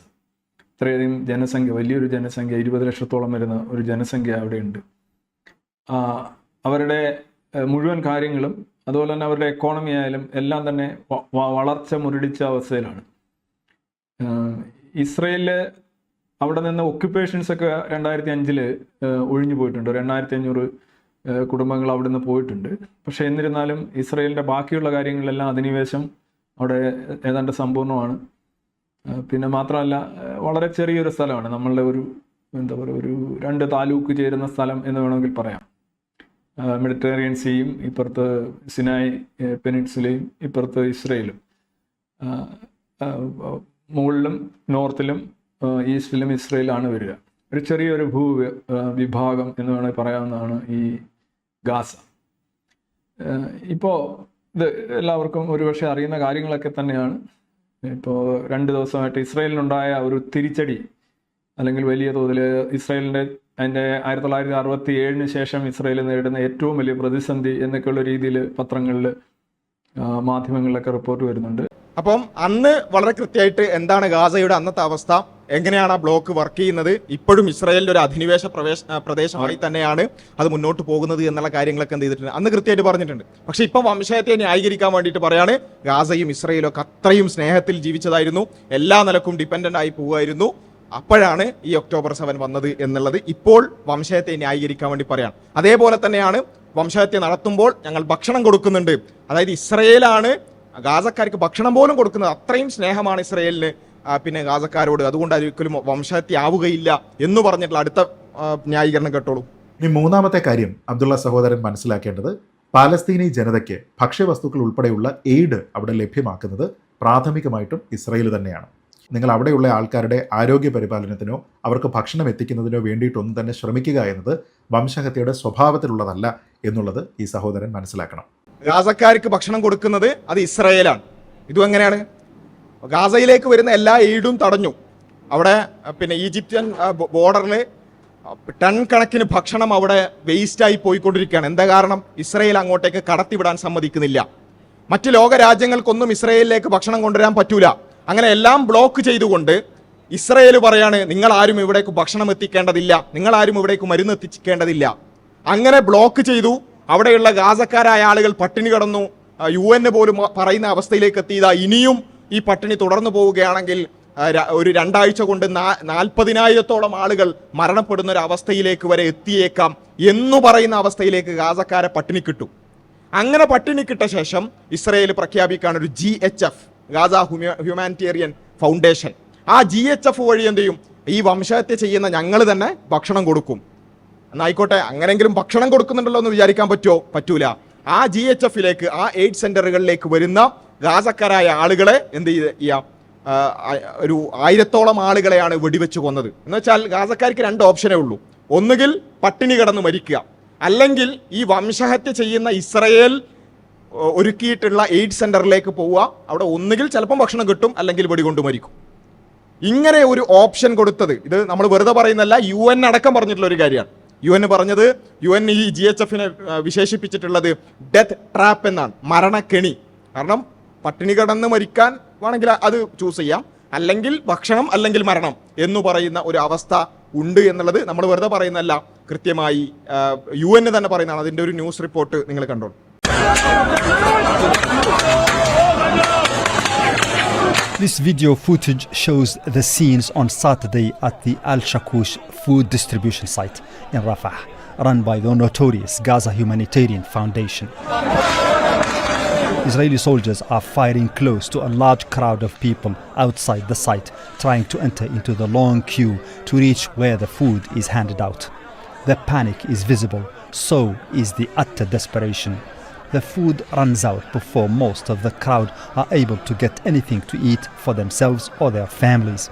ഇത്രയധികം ജനസംഖ്യ, വലിയൊരു ജനസംഖ്യ, 20 ലക്ഷത്തോളം വരുന്ന ഒരു ജനസംഖ്യ അവിടെയുണ്ട്. അവരുടെ മുഴുവൻ കാര്യങ്ങളും അതുപോലെ തന്നെ അവരുടെ എക്കോണമി ആയാലും എല്ലാം തന്നെ വളർച്ച മുരടിച്ച അവസ്ഥയിലാണ്. ഇസ്രയേലില് അവിടെ നിന്ന് ഒക്യുപ്പേഷൻസ് ഒക്കെ 2005 ഒഴിഞ്ഞു പോയിട്ടുണ്ട്. 2500 കുടുംബങ്ങൾ അവിടെ നിന്ന് പോയിട്ടുണ്ട്. പക്ഷെ എന്നിരുന്നാലും ഇസ്രയേലിൻ്റെ ബാക്കിയുള്ള കാര്യങ്ങളെല്ലാം അധിനിവേശം അവിടെ ഏതാണ്ട് സമ്പൂർണ്ണമാണ്. പിന്നെ മാത്രമല്ല വളരെ ചെറിയൊരു സ്ഥലമാണ്, നമ്മളുടെ ഒരു ഒരു 2 താലൂക്ക് ചേരുന്ന സ്ഥലം എന്ന് വേണമെങ്കിൽ പറയാം. മെഡിറ്ററേനിയൻ സീയും ഇപ്പുറത്ത് സിനായ് പെനിൻസുലയും ഇപ്പുറത്ത് ഇസ്രയേലും, മുകളിലും നോർത്തിലും ഈസ്റ്റിലും ഇസ്രയേലാണ് വരിക. ഒരു ചെറിയൊരു വിഭാഗം എന്ന് വേണമെങ്കിൽ പറയാവുന്നതാണ് ഈ ഗാസ. ഇപ്പോൾ ഇത് എല്ലാവർക്കും ഒരുപക്ഷെ അറിയുന്ന കാര്യങ്ങളൊക്കെ തന്നെയാണ്. ഇപ്പോൾ 2 ദിവസമായിട്ട് ഇസ്രയേലിനുണ്ടായ ഒരു തിരിച്ചടി, അല്ലെങ്കിൽ വലിയ തോതിൽ ഇസ്രയേലിൻ്റെ അതിൻ്റെ 1967 ശേഷം ഇസ്രയേൽ നേരിടുന്ന ഏറ്റവും വലിയ പ്രതിസന്ധി എന്നൊക്കെയുള്ള രീതിയിൽ പത്രങ്ങളിൽ മാധ്യമങ്ങളിലൊക്കെ റിപ്പോർട്ട് വരുന്നുണ്ട്. അപ്പം അന്ന് വളരെ കൃത്യമായിട്ട് എന്താണ് ഗാസയുടെ അന്നത്തെ അവസ്ഥ, എങ്ങനെയാണ് ആ ബ്ലോക്ക് വർക്ക് ചെയ്യുന്നത്, ഇപ്പോഴും ഇസ്രായേലിന്റെ ഒരു അധിനിവേശ പ്രദേശമായി തന്നെയാണ് അത് മുന്നോട്ട് പോകുന്നത് എന്നുള്ള കാര്യങ്ങളൊക്കെ എന്ത് ചെയ്തിട്ടുണ്ട് അന്ന് കൃത്യമായിട്ട് പറഞ്ഞിട്ടുണ്ട്. പക്ഷെ ഇപ്പം വംശഹത്യയെ ന്യായീകരിക്കാൻ വേണ്ടിയിട്ട് പറയാണ് ഗാസയും ഇസ്രായേലും ഒക്കെ അത്രയും സ്നേഹത്തിൽ ജീവിച്ചതായിരുന്നു, എല്ലാ നിലക്കും ഡിപ്പെൻഡന്റ് ആയി പോവുമായിരുന്നു, അപ്പോഴാണ് ഈ ഒക്ടോബർ 7 വന്നത് എന്നുള്ളത് ഇപ്പോൾ വംശഹത്യയെ ന്യായീകരിക്കാൻ വേണ്ടി പറയാണ്. അതേപോലെ തന്നെയാണ് വംശഹത്യ നടത്തുമ്പോൾ ഞങ്ങൾ ഭക്ഷണം കൊടുക്കുന്നുണ്ട്, അതായത് ഇസ്രായേലാണ് ഗാസക്കാർക്ക് ഭക്ഷണം പോലും കൊടുക്കുന്നത്, അത്രയും സ്നേഹമാണ് ഇസ്രായേലിന് പിന്നെ ഗാസക്കാരോട്, അതുകൊണ്ട് ഒരിക്കലും വംശഹത്യ ആവുകയില്ല എന്ന് പറഞ്ഞിട്ടുള്ള അടുത്ത ന്യായീകരണം കേട്ടോളൂ. ഇനി മൂന്നാമത്തെ കാര്യം അബ്ദുള്ള സഹോദരൻ മനസ്സിലാക്കേണ്ടത്, പാലസ്തീനി ജനതയ്ക്ക് ഭക്ഷ്യവസ്തുക്കൾ ഉൾപ്പെടെയുള്ള എയ്ഡ് അവിടെ ലഭ്യമാക്കുന്നത് പ്രാഥമികമായിട്ടും ഇസ്രായേൽ തന്നെയാണ്. നിങ്ങൾ അവിടെയുള്ള ആൾക്കാരുടെ ആരോഗ്യ പരിപാലനത്തിനോ അവർക്ക് ഭക്ഷണം എത്തിക്കുന്നതിനോ വേണ്ടിയിട്ടൊന്നും തന്നെ ശ്രമിക്കുക എന്നത് വംശഹത്യയുടെ സ്വഭാവത്തിലുള്ളതല്ല എന്നുള്ളത് ഈ സഹോദരൻ മനസ്സിലാക്കണം. ഗാസക്കാർക്ക് ഭക്ഷണം കൊടുക്കുന്നത് അത് ഇസ്രായേലാണ്. ഇതും എങ്ങനെയാണ്? ഗാസയിലേക്ക് വരുന്ന എല്ലാ എയ്ഡും തടഞ്ഞു. അവിടെ പിന്നെ ഈജിപ്ഷ്യൻ ബോർഡറിൽ ടൺ കണക്കിന് ഭക്ഷണം അവിടെ വേസ്റ്റായി പോയിക്കൊണ്ടിരിക്കുകയാണ്. എന്താ കാരണം? ഇസ്രായേൽ അങ്ങോട്ടേക്ക് കടത്തിവിടാൻ സമ്മതിക്കുന്നില്ല. മറ്റ് ലോക രാജ്യങ്ങൾക്കൊന്നും ഇസ്രായേലിലേക്ക് ഭക്ഷണം കൊണ്ടുവരാൻ പറ്റൂല. അങ്ങനെ എല്ലാം ബ്ലോക്ക് ചെയ്തുകൊണ്ട് ഇസ്രയേൽ പറയാണ് നിങ്ങൾ ആരും ഇവിടേക്ക് ഭക്ഷണം എത്തിക്കേണ്ടതില്ല, നിങ്ങൾ ആരും ഇവിടേക്ക് മരുന്ന് എത്തിക്കേണ്ടതില്ല. അങ്ങനെ ബ്ലോക്ക് ചെയ്തു. അവിടെയുള്ള ഗാസക്കാരായ ആളുകൾ പട്ടിണി കിടന്നു. UN പോലും പറയുന്ന അവസ്ഥയിലേക്ക് എത്തിയതാ. ഇനിയും ഈ പട്ടിണി തുടർന്നു പോവുകയാണെങ്കിൽ ഒരു 2 ആഴ്ച കൊണ്ട് 40,000-ഓളം ആളുകൾ മരണപ്പെടുന്ന ഒരു അവസ്ഥയിലേക്ക് വരെ എത്തിയേക്കാം എന്ന് പറയുന്ന അവസ്ഥയിലേക്ക് ഗാസക്കാരെ പട്ടിണി കിട്ടും. അങ്ങനെ പട്ടിണി കിട്ട ശേഷം ഇസ്രയേൽ പ്രഖ്യാപിക്കുകയാണ് ഒരു GHF, ഗാസ ഹ്യൂമാനിറ്റേറിയൻ ഫൗണ്ടേഷൻ. ആ GHF വഴി എന്ത് ചെയ്യും, ഈ വംശഹത്യ ചെയ്യുന്ന ഞങ്ങൾ തന്നെ ഭക്ഷണം കൊടുക്കും. എന്നായിക്കോട്ടെ, അങ്ങനെങ്കിലും ഭക്ഷണം കൊടുക്കുന്നുണ്ടല്ലോ എന്ന് വിചാരിക്കാൻ പറ്റുമോ? പറ്റൂല. ആ GHFിലേക്ക്, ആ എയ്ഡ് സെന്ററുകളിലേക്ക് വരുന്ന ഗാസക്കാരായ ആളുകളെ എന്ത് ചെയ്യാം, ഒരു 1000-ഓളം ആളുകളെയാണ് വെടിവെച്ച് കൊന്നത്. എന്ന് വെച്ചാൽ ഗാസക്കാർക്ക് 2 ഓപ്ഷനേ ഉള്ളൂ. ഒന്നുകിൽ പട്ടിണി കിടന്ന് മരിക്കുക, അല്ലെങ്കിൽ ഈ വംശഹത്യ ചെയ്യുന്ന ഇസ്രയേൽ ഒരുക്കിയിട്ടുള്ള എയ്ഡ് സെന്ററിലേക്ക് പോവുക. അവിടെ ഒന്നുകിൽ ചിലപ്പം ഭക്ഷണം കിട്ടും, അല്ലെങ്കിൽ വെടികൊണ്ട് മരിക്കും. ഇങ്ങനെ ഒരു ഓപ്ഷൻ കൊടുത്തത്, ഇത് നമ്മൾ വെറുതെ പറയുന്നല്ല, UN അടക്കം പറഞ്ഞിട്ടുള്ള ഒരു കാര്യമാണ്. UN പറഞ്ഞത്, UN ഈ GHFനെ വിശേഷിപ്പിച്ചിട്ടുള്ളത് ഡെത്ത് ട്രാപ്പ് എന്നാണ്, മരണക്കെണി. കാരണം പട്ടിണി കിടന്ന് മരിക്കാൻ വേണമെങ്കിൽ അത് ചൂസ് ചെയ്യാം, അല്ലെങ്കിൽ ഭക്ഷണം അല്ലെങ്കിൽ മരണം എന്ന് പറയുന്ന ഒരു അവസ്ഥ ഉണ്ട് എന്നുള്ളത് നമ്മൾ വെറുതെ പറയുന്നതല്ല, കൃത്യമായി UN തന്നെ പറയുന്നതാണ്. അതിൻ്റെ ഒരു ന്യൂസ് റിപ്പോർട്ട് നിങ്ങൾ കണ്ടോളൂ. This video footage shows the scenes on Saturday at the Al-Shakush food distribution site in Rafah, run by the notorious Gaza Humanitarian Foundation. Israeli soldiers are firing close to a large crowd of people outside the site, trying to enter into the long queue to reach where the food is handed out. The panic is visible, so is the utter desperation. The food runs out before most of the crowd are able to get anything to eat for themselves or their families.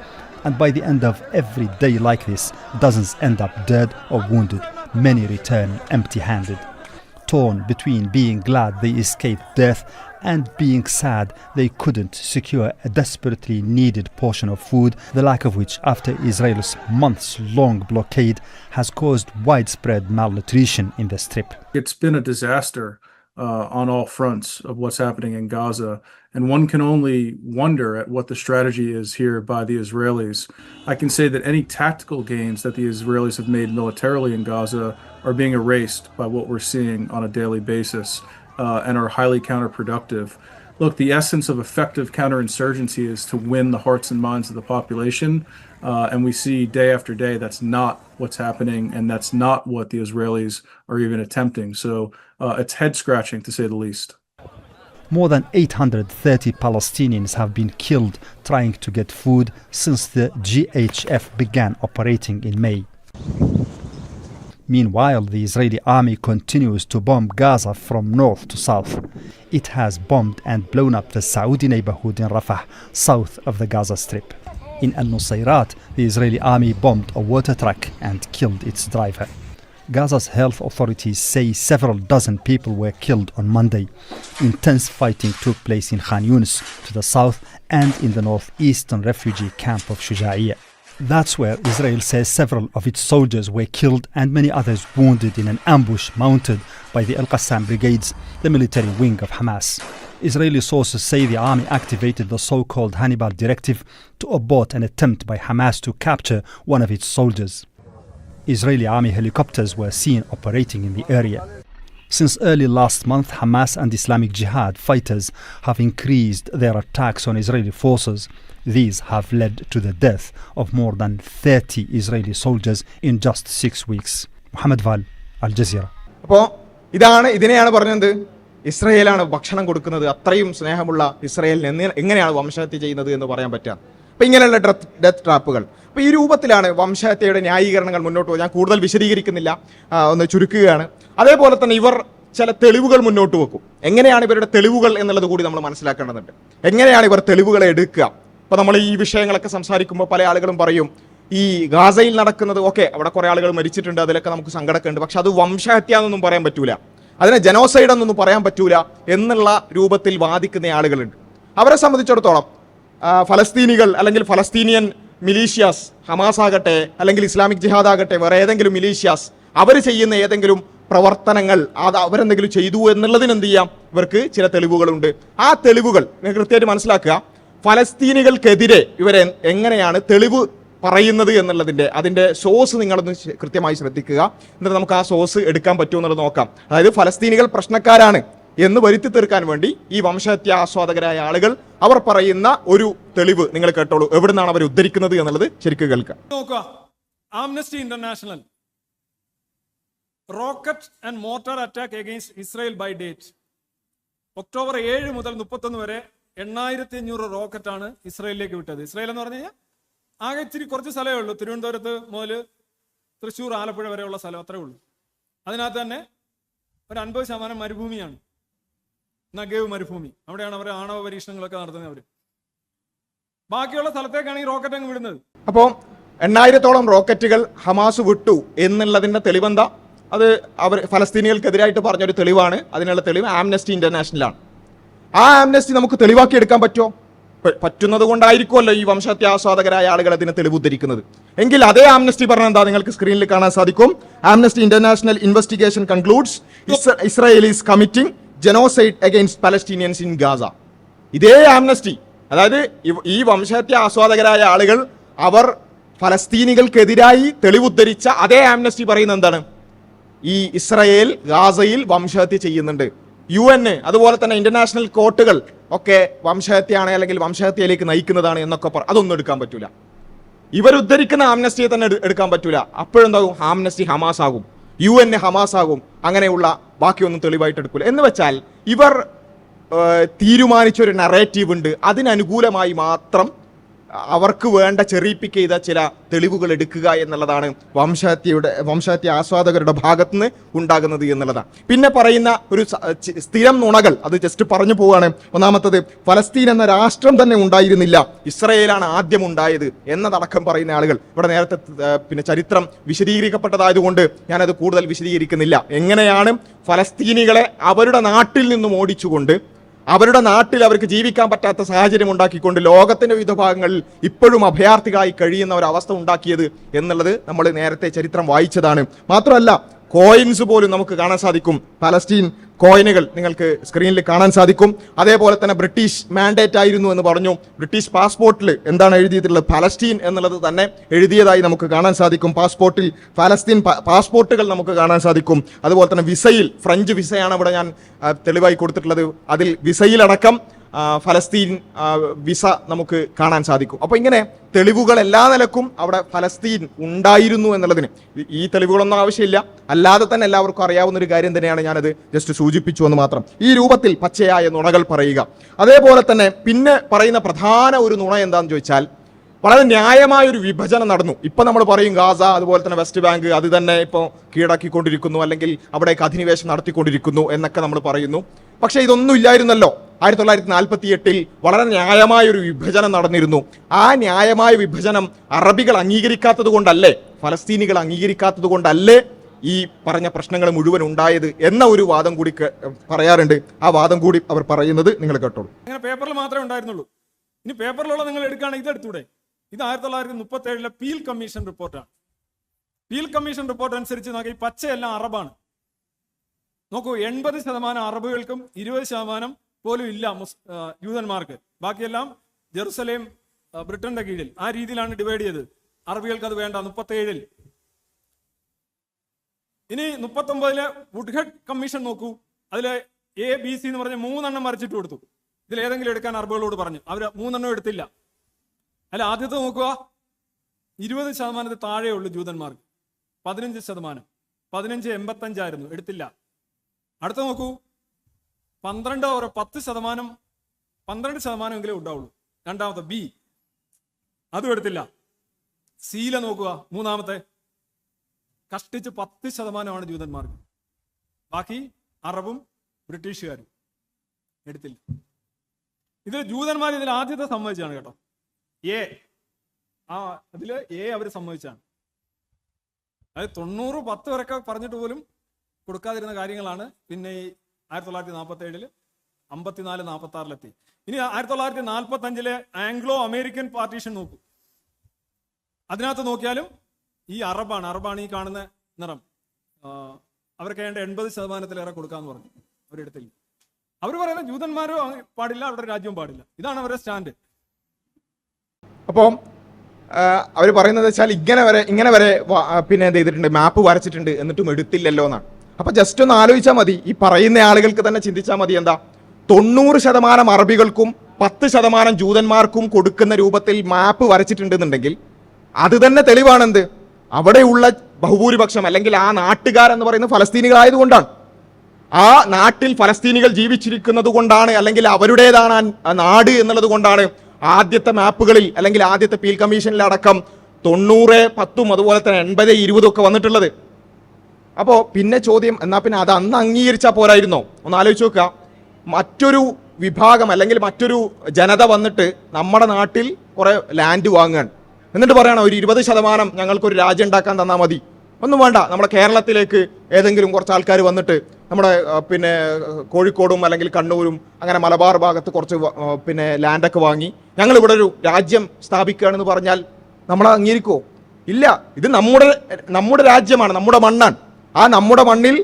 And by the end of every day like this, dozens end up dead or wounded. Many return empty-handed. Torn between being glad they escaped death and being sad they couldn't secure a desperately needed portion of food, the lack of which, after Israel's months-long blockade, has caused widespread malnutrition in the strip. It's been a disaster on all fronts of what's happening in Gaza, and one can only wonder at what the strategy is here by the Israelis. I can say that any tactical gains that the Israelis have made militarily in Gaza are being erased by what we're seeing on a daily basis and are highly counterproductive. Look, the essence of effective counterinsurgency is to win the hearts and minds of the population, and we see day after day that's not what's happening, and that's not what the Israelis are even attempting. So it's head-scratching, to say the least. More than 830 Palestinians have been killed trying to get food since the GHF began operating in May. Meanwhile, the Israeli army continues to bomb Gaza from north to south. It has bombed and blown up the Saudi neighborhood in Rafah, south of the Gaza Strip. In Al-Nusayrat, the Israeli army bombed a water truck and killed its driver. Gaza's health authorities say several dozen people were killed on Monday. Intense fighting took place in Khan Yunis to the south and in the northeastern refugee camp of Shuja'iyya. That's where Israel says several of its soldiers were killed and many others wounded in an ambush mounted by the Al-Qassam brigades, the military wing of Hamas. Israeli sources say the army activated the so-called Hannibal Directive to abort an attempt by Hamas to capture one of its soldiers. Israeli army helicopters were seen operating in the area. Since early last month, Hamas and Islamic Jihad fighters have increased their attacks on Israeli forces. These have led to the death of more than 30 Israeli soldiers in just 6 weeks. Mohammed Val, Al Jazeera. അപ്പോൾ ഇതിനെയാണ് പറഞ്ഞത്, ഇസ്രയേലാണ് ഭക്ഷണം കൊടുക്കുന്നത്. അത്രയും സ്നേഹമുള്ള ഇസ്രയേലിന് എങ്ങനെയാണ് വംശഹത്യ ചെയ്യുന്നത് എന്ന് പറയാൻ പറ്റുക? അപ്പം ഇങ്ങനെയുള്ള ഡെത്ത് ട്രാപ്പുകൾ, അപ്പോൾ ഈ രൂപത്തിലാണ് വംശഹത്യയുടെ ന്യായീകരണങ്ങൾ മുന്നോട്ട് പോകുക. ഞാൻ കൂടുതൽ വിശദീകരിക്കുന്നില്ല, ഒന്ന് ചുരുക്കുകയാണ്. അതേപോലെ തന്നെ ഇവർ ചില തെളിവുകൾ മുന്നോട്ട് വെക്കും. എങ്ങനെയാണ് ഇവരുടെ തെളിവുകൾ എന്നുള്ളത് കൂടി നമ്മൾ മനസ്സിലാക്കേണ്ടതുണ്ട്. എങ്ങനെയാണ് ഇവർ തെളിവുകളെ എടുക്കുക? അപ്പോൾ നമ്മൾ ഈ വിഷയങ്ങളൊക്കെ സംസാരിക്കുമ്പോൾ പല ആളുകളും പറയും, ഈ ഗാസയിൽ നടക്കുന്നത് ഓക്കെ, അവിടെ കുറേ ആളുകൾ മരിച്ചിട്ടുണ്ട്, അതിലൊക്കെ നമുക്ക് സങ്കടമൊക്കെ ഉണ്ട്, പക്ഷെ അത് വംശഹത്യ എന്നൊന്നും പറയാൻ പറ്റൂല, അതിനെ ജനോസൈഡ് എന്നൊന്നും പറയാൻ പറ്റൂല എന്നുള്ള രൂപത്തിൽ വാദിക്കുന്ന ആളുകളുണ്ട്. അവരെ സംബന്ധിച്ചിടത്തോളം ഫലസ്തീനികൾ അല്ലെങ്കിൽ ഫലസ്തീനിയൻ മിലീഷ്യാസ്, ഹമാസ് ആകട്ടെ അല്ലെങ്കിൽ ഇസ്ലാമിക് ജിഹാദ് ആകട്ടെ, വേറെ ഏതെങ്കിലും മിലീഷ്യാസ്, അവർ ചെയ്യുന്ന ഏതെങ്കിലും പ്രവർത്തനങ്ങൾ അത് അവരെന്തെങ്കിലും ചെയ്തു എന്നുള്ളതിന് എന്ത് ചെയ്യാം, ഇവർക്ക് ചില തെളിവുകളുണ്ട്. ആ തെളിവുകൾ കൃത്യമായിട്ട് മനസ്സിലാക്കുക. ഫലസ്തീനികൾക്കെതിരെ ഇവരെ എങ്ങനെയാണ് തെളിവ് പറയുന്നത് എന്നുള്ളതിന്റെ അതിന്റെ സോഴ്സ് നിങ്ങളൊന്ന് കൃത്യമായി ശ്രദ്ധിക്കുക. എന്നിട്ട് നമുക്ക് ആ സോഴ്സ് എടുക്കാൻ പറ്റുമോ എന്നുള്ളത് നോക്കാം. അതായത് ഫലസ്തീനികൾ പ്രശ്നക്കാരാണ് എന്ന് വരുത്തി തീർക്കാൻ വേണ്ടി ഈ വംശഹത്യ ആസ്വാദകരായ ആളുകൾ അവർ പറയുന്ന ഒരു തെളിവ് നിങ്ങൾ കേട്ടോളൂ. എവിടുന്നാണ് അവർ ഉദ്ധരിക്കുന്നത് എന്നുള്ളത് ശരിക്കും കേൾക്കാം. നോക്കുക, Amnesty International rocket and mortar attack against Israel by date October 7 മുതൽ 31 വരെ 8500 റോക്കറ്റാണ് ഇസ്രായേലിലേക്ക് വിട്ടത്. ഇസ്രായേൽ എന്ന് പറഞ്ഞു കഴിഞ്ഞാൽ ആകെ ഇച്ചിരി കുറച്ച് സ്ഥലമേ ഉള്ളൂ. തിരുവനന്തപുരത്ത് മുതൽ തൃശ്ശൂർ ആലപ്പുഴ വരെയുള്ള സ്ഥലം അത്രേ ഉള്ളൂ. അതിനകത്ത് തന്നെ ഒരു 50% മരുഭൂമിയാണ്, നഗേവ് മരുഭൂമി. അവിടെയാണ് അവർ ആണവ പരീക്ഷണങ്ങളൊക്കെ നടത്തുന്നത്. അവർ ബാക്കിയുള്ള സ്ഥലത്തേക്കാണ് ഈ റോക്കറ്റ് അങ്ങ് വിടുന്നത്. അപ്പോൾ 8000-ഓളം റോക്കറ്റുകൾ ഹമാസ് വിട്ടു എന്നുള്ളതിന്റെ തെളിവെന്താ? അത് അവർ ഫലസ്തീനികൾക്കെതിരായിട്ട് പറഞ്ഞൊരു തെളിവാണ്. അതിനുള്ള തെളിവ് ആംനസ്റ്റി ഇന്റർനാഷണലാണ്. ആ ആംനസ്റ്റി നമുക്ക് തെളിവാക്കി എടുക്കാൻ പറ്റുമോ? പറ്റുന്നത് കൊണ്ടായിരിക്കുമല്ലോ ഈ വംശഹത്യ ആസ്വാദകരായ ആളുകൾ അതിനെ തെളിവ് ഉദ്ധരിക്കുന്നത്. എങ്കിൽ അതേ ആംനസ്റ്റി പറഞ്ഞ എന്താ നിങ്ങൾക്ക് സ്ക്രീനിൽ കാണാൻ സാധിക്കും. Amnesty international investigation concludes Israel is committing genocide against Palestinians in Gaza. ഇതേ ആംനസ്റ്റി, അതായത് ഈ വംശഹത്യ ആസ്വാദകരായ ആളുകൾ അവർ ഫലസ്തീനികൾക്കെതിരായി തെളിവുദ്ധരിച്ച അതേ ആംനസ്റ്റി പറയുന്നത് എന്താണ്? ഈ ഇസ്രായേൽ ഗാസയിൽ വംശഹത്യ ചെയ്യുന്നുണ്ട്. UN അതുപോലെ തന്നെ ഇന്റർനാഷണൽ കോർട്ടുകൾ ഒക്കെ വംശഹത്യയാണ് അല്ലെങ്കിൽ വംശഹത്യയിലേക്ക് നയിക്കുന്നതാണ് എന്നൊക്കെ അതൊന്നും എടുക്കാൻ പറ്റൂല. ഇവരുദ്ധരിക്കുന്ന ആംനസ്റ്റിയെ തന്നെ എടുക്കാൻ പറ്റൂല. അപ്പോഴെന്താകും? ആംനസ്റ്റി ഹമാസ് ആകും, UN ഹമാസ് ആകും. അങ്ങനെയുള്ള ബാക്കിയൊന്നും തെളിവായിട്ട് എടുക്കൂല. എന്ന് വെച്ചാൽ ഇവർ തീരുമാനിച്ചൊരു നറേറ്റീവ് ഉണ്ട്, അതിനനുകൂലമായി മാത്രം അവർക്ക് വേണ്ട ചെറിപ്പിക്ക് ചെയ്ത ചില തെളിവുകൾ എടുക്കുക എന്നുള്ളതാണ് വംശഹത്യ ആസ്വാദകരുടെ ഭാഗത്തുനിന്ന് ഉണ്ടാകുന്നത് എന്നുള്ളതാണ്. പിന്നെ പറയുന്ന ഒരു സ്ഥിരം നുണകൾ, അത് ജസ്റ്റ് പറഞ്ഞു പോവുകയാണ്. ഒന്നാമത്തത്, ഫലസ്തീൻ എന്ന രാഷ്ട്രം തന്നെ ഉണ്ടായിരുന്നില്ല, ഇസ്രായേലാണ് ആദ്യം ഉണ്ടായത് എന്നതടക്കം പറയുന്ന ആളുകൾ. ഇവിടെ നേരത്തെ പിന്നെ ചരിത്രം വിശദീകരിക്കപ്പെട്ടതായതുകൊണ്ട് ഞാനത് കൂടുതൽ വിശദീകരിക്കുന്നില്ല. എങ്ങനെയാണ് ഫലസ്തീനികളെ അവരുടെ നാട്ടിൽ നിന്നും ഓടിച്ചുകൊണ്ട് അവരുടെ നാട്ടിൽ അവർക്ക് ജീവിക്കാൻ പറ്റാത്ത സാഹചര്യം ഉണ്ടാക്കിക്കൊണ്ട് ലോകത്തിന്റെ വിവിധ ഭാഗങ്ങളിൽ ഇപ്പോഴും അഭയാർത്ഥികളായി കഴിയുന്ന ഒരു അവസ്ഥ ഉണ്ടാക്കിയത് എന്നുള്ളത് നമ്മൾ നേരത്തെ ചരിത്രം വായിച്ചതാണ്. മാത്രമല്ല കോയിൻസ് പോലും നമുക്ക് കാണാൻ സാധിക്കും. പലസ്തീൻ കോയിനുകൾ നിങ്ങൾക്ക് സ്ക്രീനിൽ കാണാൻ സാധിക്കും. അതേപോലെ തന്നെ ബ്രിട്ടീഷ് മാൻഡേറ്റ് ആയിരുന്നു എന്ന് പറഞ്ഞു. ബ്രിട്ടീഷ് പാസ്പോർട്ടിൽ എന്താണ് എഴുതിയിട്ടുള്ളത്? പലസ്തീൻ എന്നുള്ളത് തന്നെ എഴുതിയതായി നമുക്ക് കാണാൻ സാധിക്കും. പാസ്പോർട്ടിൽ പലസ്തീൻ പാസ്പോർട്ടുകൾ നമുക്ക് കാണാൻ സാധിക്കും. അതുപോലെ തന്നെ വിസയിൽ, ഫ്രഞ്ച് വിസയാണ് ഇവിടെ ഞാൻ തെളിവായി കൊടുത്തിട്ടുള്ളത്, അതിൽ വിസയിലടക്കം ഫലസ്തീൻ വിസ നമുക്ക് കാണാൻ സാധിക്കും. അപ്പോൾ ഇങ്ങനെ തെളിവുകൾ എല്ലാ നിലക്കും അവിടെ ഫലസ്തീൻ ഉണ്ടായിരുന്നു എന്നുള്ളതിന് ഈ തെളിവുകളൊന്നും ആവശ്യമില്ല. അല്ലാതെ തന്നെ എല്ലാവർക്കും അറിയാവുന്ന ഒരു കാര്യം തന്നെയാണ്. ഞാനത് ജസ്റ്റ് സൂചിപ്പിച്ചു എന്ന് മാത്രം. ഈ രൂപത്തിൽ പച്ചയായ നുണകൾ പറയുക. അതേപോലെ തന്നെ പിന്നെ പറയുന്ന പ്രധാന ഒരു നുണ എന്താണെന്ന് ചോദിച്ചാൽ, വളരെ ന്യായമായൊരു വിഭജനം നടന്നു. ഇപ്പം നമ്മൾ പറയും ഗാസ അതുപോലെ തന്നെ വെസ്റ്റ് ബാങ്ക് അത് തന്നെ ഇപ്പോൾ കീഴടക്കിക്കൊണ്ടിരിക്കുന്നു, അല്ലെങ്കിൽ അവിടേക്ക് അധിനിവേശം നടത്തിക്കൊണ്ടിരിക്കുന്നു എന്നൊക്കെ നമ്മൾ പറയുന്നു. പക്ഷേ ഇതൊന്നും ഇല്ലായിരുന്നല്ലോ. 1948 വളരെ ന്യായമായൊരു വിഭജനം നടന്നിരുന്നു. ആ ന്യായമായ വിഭജനം അറബികൾ അംഗീകരിക്കാത്തത് കൊണ്ടല്ലേ, ഫലസ്തീനികൾ അംഗീകരിക്കാത്തത് കൊണ്ടല്ലേ ഈ പറഞ്ഞ പ്രശ്നങ്ങൾ മുഴുവൻ ഉണ്ടായത് എന്ന ഒരു വാദം കൂടി പറയാറുണ്ട്. ആ വാദം കൂടി അവർ പറയുന്നത് നിങ്ങൾ കേട്ടോളൂ. അങ്ങനെ പേപ്പറിൽ മാത്രമേ ഉണ്ടായിരുന്നുള്ളൂ. ഇനി പേപ്പറിലുള്ള നിങ്ങൾ എടുക്കുകയാണെങ്കിൽ ഇതെടുത്തൂടെ? ഇത് 1937 പീൽ കമ്മീഷൻ റിപ്പോർട്ടാണ്. പീൽ കമ്മീഷൻ റിപ്പോർട്ട് അനുസരിച്ച് നോക്കി ഈ പച്ചയെല്ലാം അറബാണ്. നോക്കൂ, 80% അറബുകൾക്കും 20% പോലും ഇല്ല യൂതന്മാർക്ക്. ബാക്കിയെല്ലാം ജെറുസലേം ബ്രിട്ടന്റെ കീഴിൽ ആ രീതിയിലാണ് ഡിവൈഡ് ചെയ്തത്. അറബികൾക്ക് അത് വേണ്ട 37. ഇനി 39 വുഡ്ഹെഡ് കമ്മീഷൻ നോക്കൂ. അതിലെ ABC എന്ന് പറഞ്ഞ് 3 എണ്ണം വരച്ചിട്ട് കൊടുത്തു. ഇതിൽ ഏതെങ്കിലും എടുക്കാൻ അറബുകളോട് പറഞ്ഞു. അവർ 3 എണ്ണം എടുത്തില്ല. അല്ല, ആദ്യത്തെ നോക്കുക, 20% താഴെ ഉള്ളു ജൂതന്മാർക്ക്, 15%, 1585 ആയിരുന്നു, എടുത്തില്ല. അടുത്ത നോക്കൂ, 12 ഓരോ 10%, 12% എങ്കിലും ഉണ്ടാവുള്ളൂ. രണ്ടാമത്തെ B, അതും എടുത്തില്ല. സീല നോക്കുക, മൂന്നാമത്തെ, കഷ്ടിച്ച് 10% ജൂതന്മാർക്ക്. ബാക്കി അറബും ബ്രിട്ടീഷുകാരും എടുത്തില്ല. ഇതിൽ ജൂതന്മാർ ഇതിൽ ആദ്യത്തെ സമ്മതിച്ചാണ് കേട്ടോ. അതില് അവർ സമ്മതിച്ചാണ്. അതായത് 90-10 വരെയൊക്കെ പറഞ്ഞിട്ട് പോലും കൊടുക്കാതിരുന്ന കാര്യങ്ങളാണ് പിന്നെ ഈ 1947 54-46 ഇനി 1945 ആംഗ്ലോ അമേരിക്കൻ പാർട്ടീഷൻ നോക്കൂ. അതിനകത്ത് നോക്കിയാലും ഈ അറബാണ് ഈ കാണുന്ന നിറം. അവർക്ക് വേണ്ട 80%-ലേറെ കൊടുക്കാന്ന് പറഞ്ഞു. അവരെടുത്തില്ല. അവർ പറയുന്നത് ജൂതന്മാരും പാടില്ല, അവരുടെ രാജ്യവും പാടില്ല. ഇതാണ് അവരുടെ സ്റ്റാൻഡ്. അപ്പോൾ അവർ പറയുന്നത് വെച്ചാൽ ഇങ്ങനെ വരെ പിന്നെ എന്ത് ചെയ്തിട്ടുണ്ട്, മാപ്പ് വരച്ചിട്ടുണ്ട്, എന്നിട്ടും എടുത്തില്ലല്ലോ എന്നാണ്. അപ്പോൾ ജസ്റ്റ് ഒന്ന് ആലോചിച്ചാൽ മതി, ഈ പറയുന്ന ആളുകൾക്ക് തന്നെ ചിന്തിച്ചാൽ മതി, എന്താ 90% അറബികൾക്കും 10% ജൂതന്മാർക്കും കൊടുക്കുന്ന രൂപത്തിൽ മാപ്പ് വരച്ചിട്ടുണ്ടെന്നുണ്ടെങ്കിൽ അത് തന്നെ തെളിവാണെന്ത്, അവിടെയുള്ള ബഹുഭൂരിപക്ഷം അല്ലെങ്കിൽ ആ നാട്ടുകാരെന്ന് പറയുന്നത് ഫലസ്തീനികളായതുകൊണ്ടാണ്. ആ നാട്ടിൽ ഫലസ്തീനികൾ ജീവിച്ചിരിക്കുന്നത് കൊണ്ടാണ്, അല്ലെങ്കിൽ അവരുടേതാണ് ആ നാട് എന്നുള്ളത് കൊണ്ടാണ് ആദ്യത്തെ മാപ്പുകളിൽ അല്ലെങ്കിൽ ആദ്യത്തെ പീൽ കമ്മീഷനിലടക്കം 90-10 അതുപോലെ തന്നെ 80-20 ഒക്കെ വന്നിട്ടുള്ളത്. അപ്പോൾ പിന്നെ ചോദ്യം, എന്നാൽ പിന്നെ അത് അന്ന് അംഗീകരിച്ചാൽ പോരായിരുന്നോ? ഒന്ന് ആലോചിച്ച് നോക്കുക. മറ്റൊരു വിഭാഗം അല്ലെങ്കിൽ മറ്റൊരു ജനത വന്നിട്ട് നമ്മുടെ നാട്ടിൽ കുറെ ലാൻഡ് വാങ്ങുകയാണ്, എന്നിട്ട് പറയണം ഒരു 20% ഞങ്ങൾക്കൊരു രാജ്യം ഉണ്ടാക്കാൻ തന്നാൽ മതി. ഒന്നും വേണ്ട, നമ്മുടെ കേരളത്തിലേക്ക് ഏതെങ്കിലും കുറച്ച് ആൾക്കാർ വന്നിട്ട് നമ്മുടെ പിന്നെ കോഴിക്കോടും അല്ലെങ്കിൽ കണ്ണൂരും അങ്ങനെ മലബാർ ഭാഗത്ത് കുറച്ച് പിന്നെ ലാൻഡൊക്കെ വാങ്ങി ഞങ്ങളിവിടെ ഒരു രാജ്യം സ്ഥാപിക്കുകയാണെന്ന് പറഞ്ഞാൽ നമ്മൾ അംഗീകരിക്കുമോ? ഇല്ല. ഇത് നമ്മുടെ രാജ്യമാണ്, നമ്മുടെ മണ്ണാണ്. ആ നമ്മുടെ മണ്ണിൽ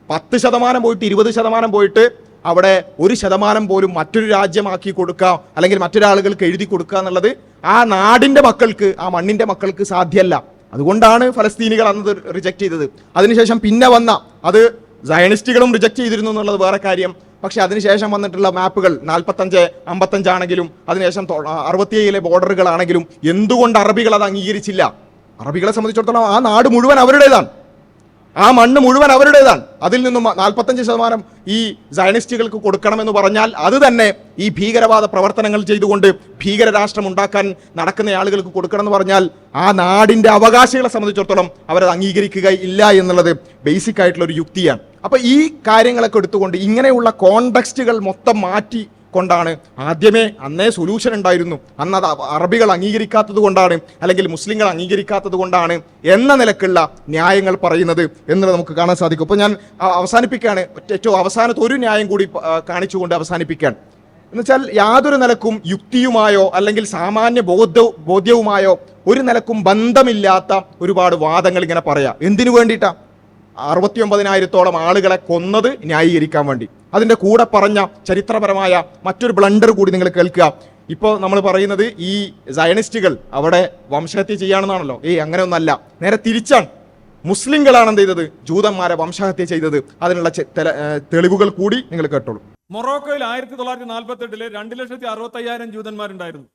10% പോയിട്ട് 20% പോയിട്ട് അവിടെ 1% പോലും മറ്റൊരു രാജ്യമാക്കി കൊടുക്കുക അല്ലെങ്കിൽ മറ്റൊരാളുകൾക്ക് എഴുതി കൊടുക്കുക എന്നുള്ളത് ആ നാടിൻ്റെ മക്കൾക്ക്, ആ മണ്ണിൻ്റെ മക്കൾക്ക് സാധ്യമല്ല. അതുകൊണ്ടാണ് ഫലസ്തീനികൾ അന്നത് റിജക്ട് ചെയ്തത്. അതിനുശേഷം പിന്നെ വന്ന അത് സയനിസ്റ്റുകളും റിജക്ട് ചെയ്തിരുന്നു എന്നുള്ളത് വേറെ കാര്യം. പക്ഷെ അതിനുശേഷം വന്നിട്ടുള്ള മാപ്പുകൾ 45-55 ആണെങ്കിലും അതിനുശേഷം 67 ബോർഡറുകളാണെങ്കിലും എന്തുകൊണ്ട് അറബികൾ അത് അംഗീകരിച്ചില്ല? അറബികളെ സംബന്ധിച്ചിടത്തോളം ആ നാട് മുഴുവൻ അവരുടേതാണ്, ആ മണ്ണ് മുഴുവൻ അവരുടേതാണ്. അതിൽ നിന്നും 45% ഈ സയനിസ്റ്റുകൾക്ക് കൊടുക്കണമെന്ന് പറഞ്ഞാൽ അത് തന്നെ ഈ ഭീകരവാദ പ്രവർത്തനങ്ങൾ ചെയ്തുകൊണ്ട് ഭീകരരാഷ്ട്രം ഉണ്ടാക്കാൻ നടക്കുന്ന ആളുകൾക്ക് കൊടുക്കണമെന്ന് പറഞ്ഞാൽ ആ നാടിൻ്റെ അവകാശികളെ സംബന്ധിച്ചിടത്തോളം അവരത് അംഗീകരിക്കുകയില്ല എന്നുള്ളത് ബേസിക് ആയിട്ടുള്ള ഒരു യുക്തിയാണ്. അപ്പോൾ ഈ കാര്യങ്ങളൊക്കെ എടുത്തുകൊണ്ട് ഇങ്ങനെയുള്ള കോണ്ടെക്സ്റ്റുകൾ മൊത്തം മാറ്റി കൊണ്ടാണ് ആദ്യമേ അന്നേ സൊല്യൂഷൻ ഉണ്ടായിരുന്നു. അന്ന് അത് അറബികൾ അംഗീകരിക്കാത്തത് കൊണ്ടാണ് അല്ലെങ്കിൽ മുസ്ലിങ്ങൾ അംഗീകരിക്കാത്തത് കൊണ്ടാണ് എന്ന നിലക്കുള്ള ന്യായങ്ങൾ പറയുന്നത് എന്നുള്ളത് നമുക്ക് കാണാൻ സാധിക്കും. അപ്പോൾ ഞാൻ അവസാനിപ്പിക്കുകയാണ്. ഏറ്റവും അവസാനത്തെ ഒരു ന്യായം കൂടി കാണിച്ചുകൊണ്ട് അവസാനിപ്പിക്കുകയാണ്. എന്നുവെച്ചാൽ യാതൊരു നിലക്കും യുക്തിയുമായോ അല്ലെങ്കിൽ സാമാന്യ ബോധ്യവുമായോ ഒരു നിലക്കും ബന്ധമില്ലാത്ത ഒരുപാട് വാദങ്ങൾ ഇങ്ങനെ പറയാം. എന്തിനു വേണ്ടിയിട്ടാണ്? 69,000-ഓളം ആളുകളെ കൊന്നത് ന്യായീകരിക്കാൻ വേണ്ടി. അതിൻ്റെ കൂടെ പറഞ്ഞ ചരിത്രപരമായ മറ്റൊരു ബ്ലണ്ടർ കൂടി നിങ്ങൾ കേൾക്കുക. ഇപ്പോൾ നമ്മൾ പറയുന്നത് ഈ സയനിസ്റ്റുകൾ അവിടെ വംശഹത്യ ചെയ്യാണെന്നാണല്ലോ. അങ്ങനെയൊന്നല്ല, നേരെ തിരിച്ചാണ്. മുസ്ലിങ്ങളാണ് എന്ത് ചെയ്തത്? ജൂതന്മാരെ വംശഹത്യ ചെയ്തത്. അതിനുള്ള തെളിവുകൾ കൂടി നിങ്ങൾ കേട്ടോളൂ. മൊറോക്കോയിൽ 1948 2,65,000 ജൂതന്മാരുണ്ടായിരുന്നു.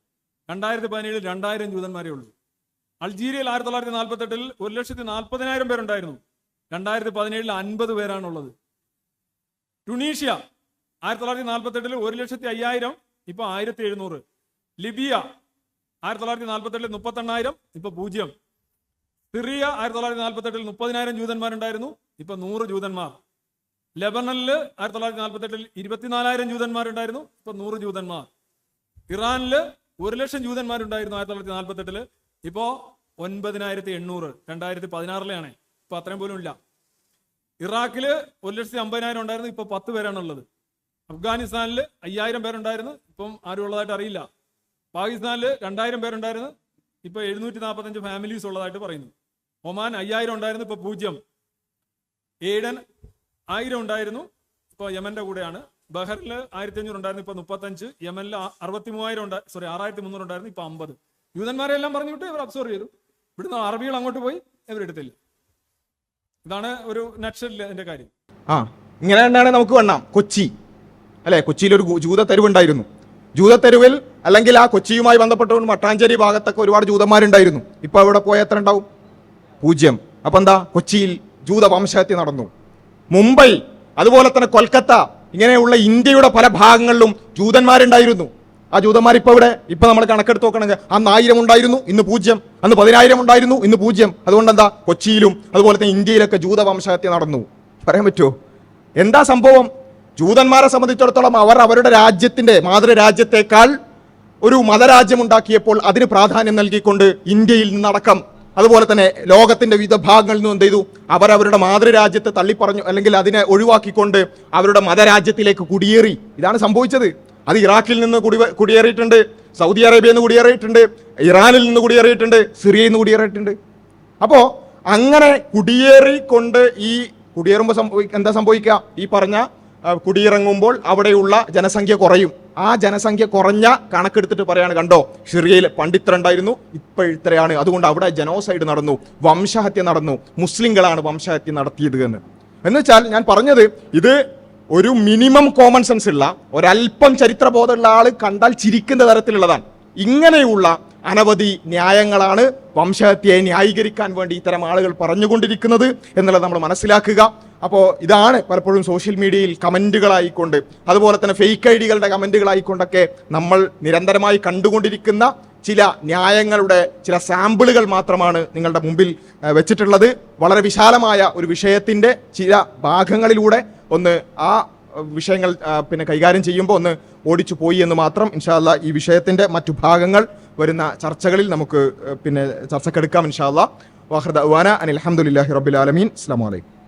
2017 2,000 ജൂതന്മാരേ ഉള്ളൂ. അൾജീരിയയിൽ 1948 1,40,000 പേരുണ്ടായിരുന്നു. 2017 50 പേരാണുള്ളത്. ടുണീഷ്യ 1948 1,05,000, ഇപ്പോൾ 1,700. ലിബിയ 1948 38,000, ഇപ്പോൾ 0. സിറിയ 1948 30,000 ജൂതന്മാരുണ്ടായിരുന്നു, ഇപ്പോൾ 100 ജൂതന്മാർ. ലെബനനിൽ 1948 24,000 ജൂതന്മാരുണ്ടായിരുന്നു, ഇപ്പോൾ 100 ജൂതന്മാർ. ഇറാനിൽ 1,00,000 ജൂതന്മാരുണ്ടായിരുന്നു 1948, ഇപ്പോൾ 9,800. 2016 ഇപ്പൊ അത്രയും പോലും ഇല്ല. ഇറാഖിൽ 1,50,000 ഉണ്ടായിരുന്നു, ഇപ്പൊ 10 പേരാണുള്ളത്. അഫ്ഗാനിസ്ഥാനിൽ 5,000 പേരുണ്ടായിരുന്നു, ഇപ്പം ആരും ഉള്ളതായിട്ട് അറിയില്ല. പാകിസ്ഥാനിൽ 2,000 പേരുണ്ടായിരുന്നു, ഇപ്പൊ 745 ഫാമിലീസ് ഉള്ളതായിട്ട് പറയുന്നു. ഒമാൻ 5,000 ഉണ്ടായിരുന്നു, ഇപ്പൊ 0. ഏഡൻ 1000 ഉണ്ടായിരുന്നു, ഇപ്പൊ യമന്റെ കൂടെയാണ്. ബഹറിൽ 1,500 ഉണ്ടായിരുന്നു, ഇപ്പൊ 35. യമനിൽ 6,300 ഉണ്ടായിരുന്നു, ഇപ്പൊ 50. ജൂതന്മാരെ എല്ലാം പറഞ്ഞു വിട്ട് ഇവർ അബ്സോർവ് ചെയ്തു. ഇവിടുന്ന് അറബികൾ അങ്ങോട്ട് പോയി, ഇവരെടുത്തില്ല. ഇതാണ് ഒരു നട്ട്ഷെല്ലിൽ അതിന്റെ കാര്യം. ഇങ്ങനെ തന്നെയാണ് നമുക്ക് വേണം. കൊച്ചി അല്ലെ, കൊച്ചിയിലൊരു ജൂത തെരുവുണ്ടായിരുന്നു. ജൂതത്തെരുവിൽ അല്ലെങ്കിൽ ആ കൊച്ചിയുമായി ബന്ധപ്പെട്ടുകൊണ്ട് മട്ടാഞ്ചേരി ഭാഗത്തൊക്കെ ഒരുപാട് ജൂതന്മാരുണ്ടായിരുന്നു. ഇപ്പൊ അവിടെ പോയ എത്ര ഉണ്ടാവും? 0. അപ്പൊ എന്താ? കൊച്ചിയിൽ ജൂത വംശഹത്യ നടന്നു. മുംബൈ, അതുപോലെ തന്നെ കൊൽക്കത്ത, ഇങ്ങനെയുള്ള ഇന്ത്യയുടെ പല ഭാഗങ്ങളിലും ജൂതന്മാരുണ്ടായിരുന്നു. ആ ജൂതന്മാർ ഇപ്പൊ ഇവിടെ, ഇപ്പൊ നമ്മൾ കണക്കെടുത്ത് നോക്കണമെങ്കിൽ അന്ന് 1000 ഉണ്ടായിരുന്നു, ഇന്ന് 0. അന്ന് 10,000 ഉണ്ടായിരുന്നു, ഇന്ന് 0. അതുകൊണ്ട് എന്താ? കൊച്ചിയിലും അതുപോലെ തന്നെ ഇന്ത്യയിലൊക്കെ ജൂത വംശഹത്യ നടന്നു. പറയാൻ പറ്റുമോ? എന്താ സംഭവം? ജൂതന്മാരെ സംബന്ധിച്ചിടത്തോളം അവർ അവരുടെ രാജ്യത്തിന്റെ മാതൃരാജ്യത്തെക്കാൾ ഒരു മതരാജ്യം ഉണ്ടാക്കിയപ്പോൾ അതിന് പ്രാധാന്യം നൽകിക്കൊണ്ട് ഇന്ത്യയിൽ നിന്നടക്കം അതുപോലെ തന്നെ ലോകത്തിന്റെ വിവിധ ഭാഗങ്ങളിൽ നിന്നും എന്ത് ചെയ്തു? അവരവരുടെ മാതൃരാജ്യത്തെ തള്ളിപ്പറഞ്ഞു അല്ലെങ്കിൽ അതിനെ ഒഴിവാക്കിക്കൊണ്ട് അവരുടെ മതരാജ്യത്തിലേക്ക് കുടിയേറി. ഇതാണ് സംഭവിച്ചത്. അത് ഇറാഖിൽ നിന്ന് കുടിയേറിയിട്ടുണ്ട്, സൗദി അറേബ്യയിൽ നിന്ന് കുടിയേറിയിട്ടുണ്ട്, ഇറാനിൽ നിന്ന് കുടിയേറിയിട്ടുണ്ട്, സിറിയയിൽ നിന്ന് കുടിയേറിയിട്ടുണ്ട്. അപ്പോൾ അങ്ങനെ കുടിയേറിക്കൊണ്ട് ഈ കുടിയേറുമ്പോൾ എന്താ സംഭവിക്കുക? ഈ പറഞ്ഞ കുടിയിറങ്ങുമ്പോൾ അവിടെയുള്ള ജനസംഖ്യ കുറയും. ആ ജനസംഖ്യ കുറഞ്ഞ കണക്കെടുത്തിട്ട് പറയാണ്, കണ്ടോ സിറിയയിൽ പണ്ടിത്ര ഉണ്ടായിരുന്നു, ഇപ്പോൾ ഇത്രയാണ്, അതുകൊണ്ട് അവിടെ ജനോസൈഡ് നടന്നു, വംശഹത്യ നടന്നു, മുസ്ലിങ്ങളാണ് വംശഹത്യ നടത്തിയത് എന്ന് വെച്ചാൽ ഞാൻ പറഞ്ഞത്, ഇത് ഒരു മിനിമം കോമൺ സെൻസ് ഉള്ള ഒരല്പം ചരിത്രബോധമുള്ള ആൾ കണ്ടാൽ ചിരിക്കുന്ന തരത്തിലുള്ളതാണ്. ഇങ്ങനെയുള്ള അനവധി ന്യായങ്ങളാണ് വംശഹത്യയെ ന്യായീകരിക്കാൻ വേണ്ടി ഇത്തരം ആളുകൾ പറഞ്ഞുകൊണ്ടിരിക്കുന്നത് എന്നുള്ളത് നമ്മൾ മനസ്സിലാക്കുക. അപ്പോൾ ഇതാണ് പലപ്പോഴും സോഷ്യൽ മീഡിയയിൽ കമൻറ്റുകളായിക്കൊണ്ട്, അതുപോലെ തന്നെ ഫേക്ക് ഐഡികളുടെ കമൻറ്റുകളായിക്കൊണ്ടൊക്കെ നമ്മൾ നിരന്തരമായി കണ്ടുകൊണ്ടിരിക്കുന്ന ചില ന്യായങ്ങളുടെ ചില സാമ്പിളുകൾ മാത്രമാണ് നിങ്ങളുടെ മുമ്പിൽ വെച്ചിട്ടുള്ളത്. വളരെ വിശാലമായ ഒരു വിഷയത്തിൻ്റെ ചില ഭാഗങ്ങളിലൂടെ ഒന്ന് ആ വിഷയങ്ങൾ കൈകാര്യം ചെയ്യുമ്പോൾ ഒന്ന് ഓടിച്ചു പോയി എന്ന് മാത്രം. ഇൻഷാ അല്ലാ ഈ വിഷയത്തിൻ്റെ മറ്റു ഭാഗങ്ങൾ വരുന്ന ചർച്ചകളിൽ നമുക്ക് ചർച്ചക്കെടുക്കാം ഇൻഷാ അല്ലാ. വാഖിർ ദഅ്വാന അനിൽ ഹംദുലില്ലാഹി റബ്ബിൽ ആലമീൻ. അസ്സലാമു അലൈക്കും.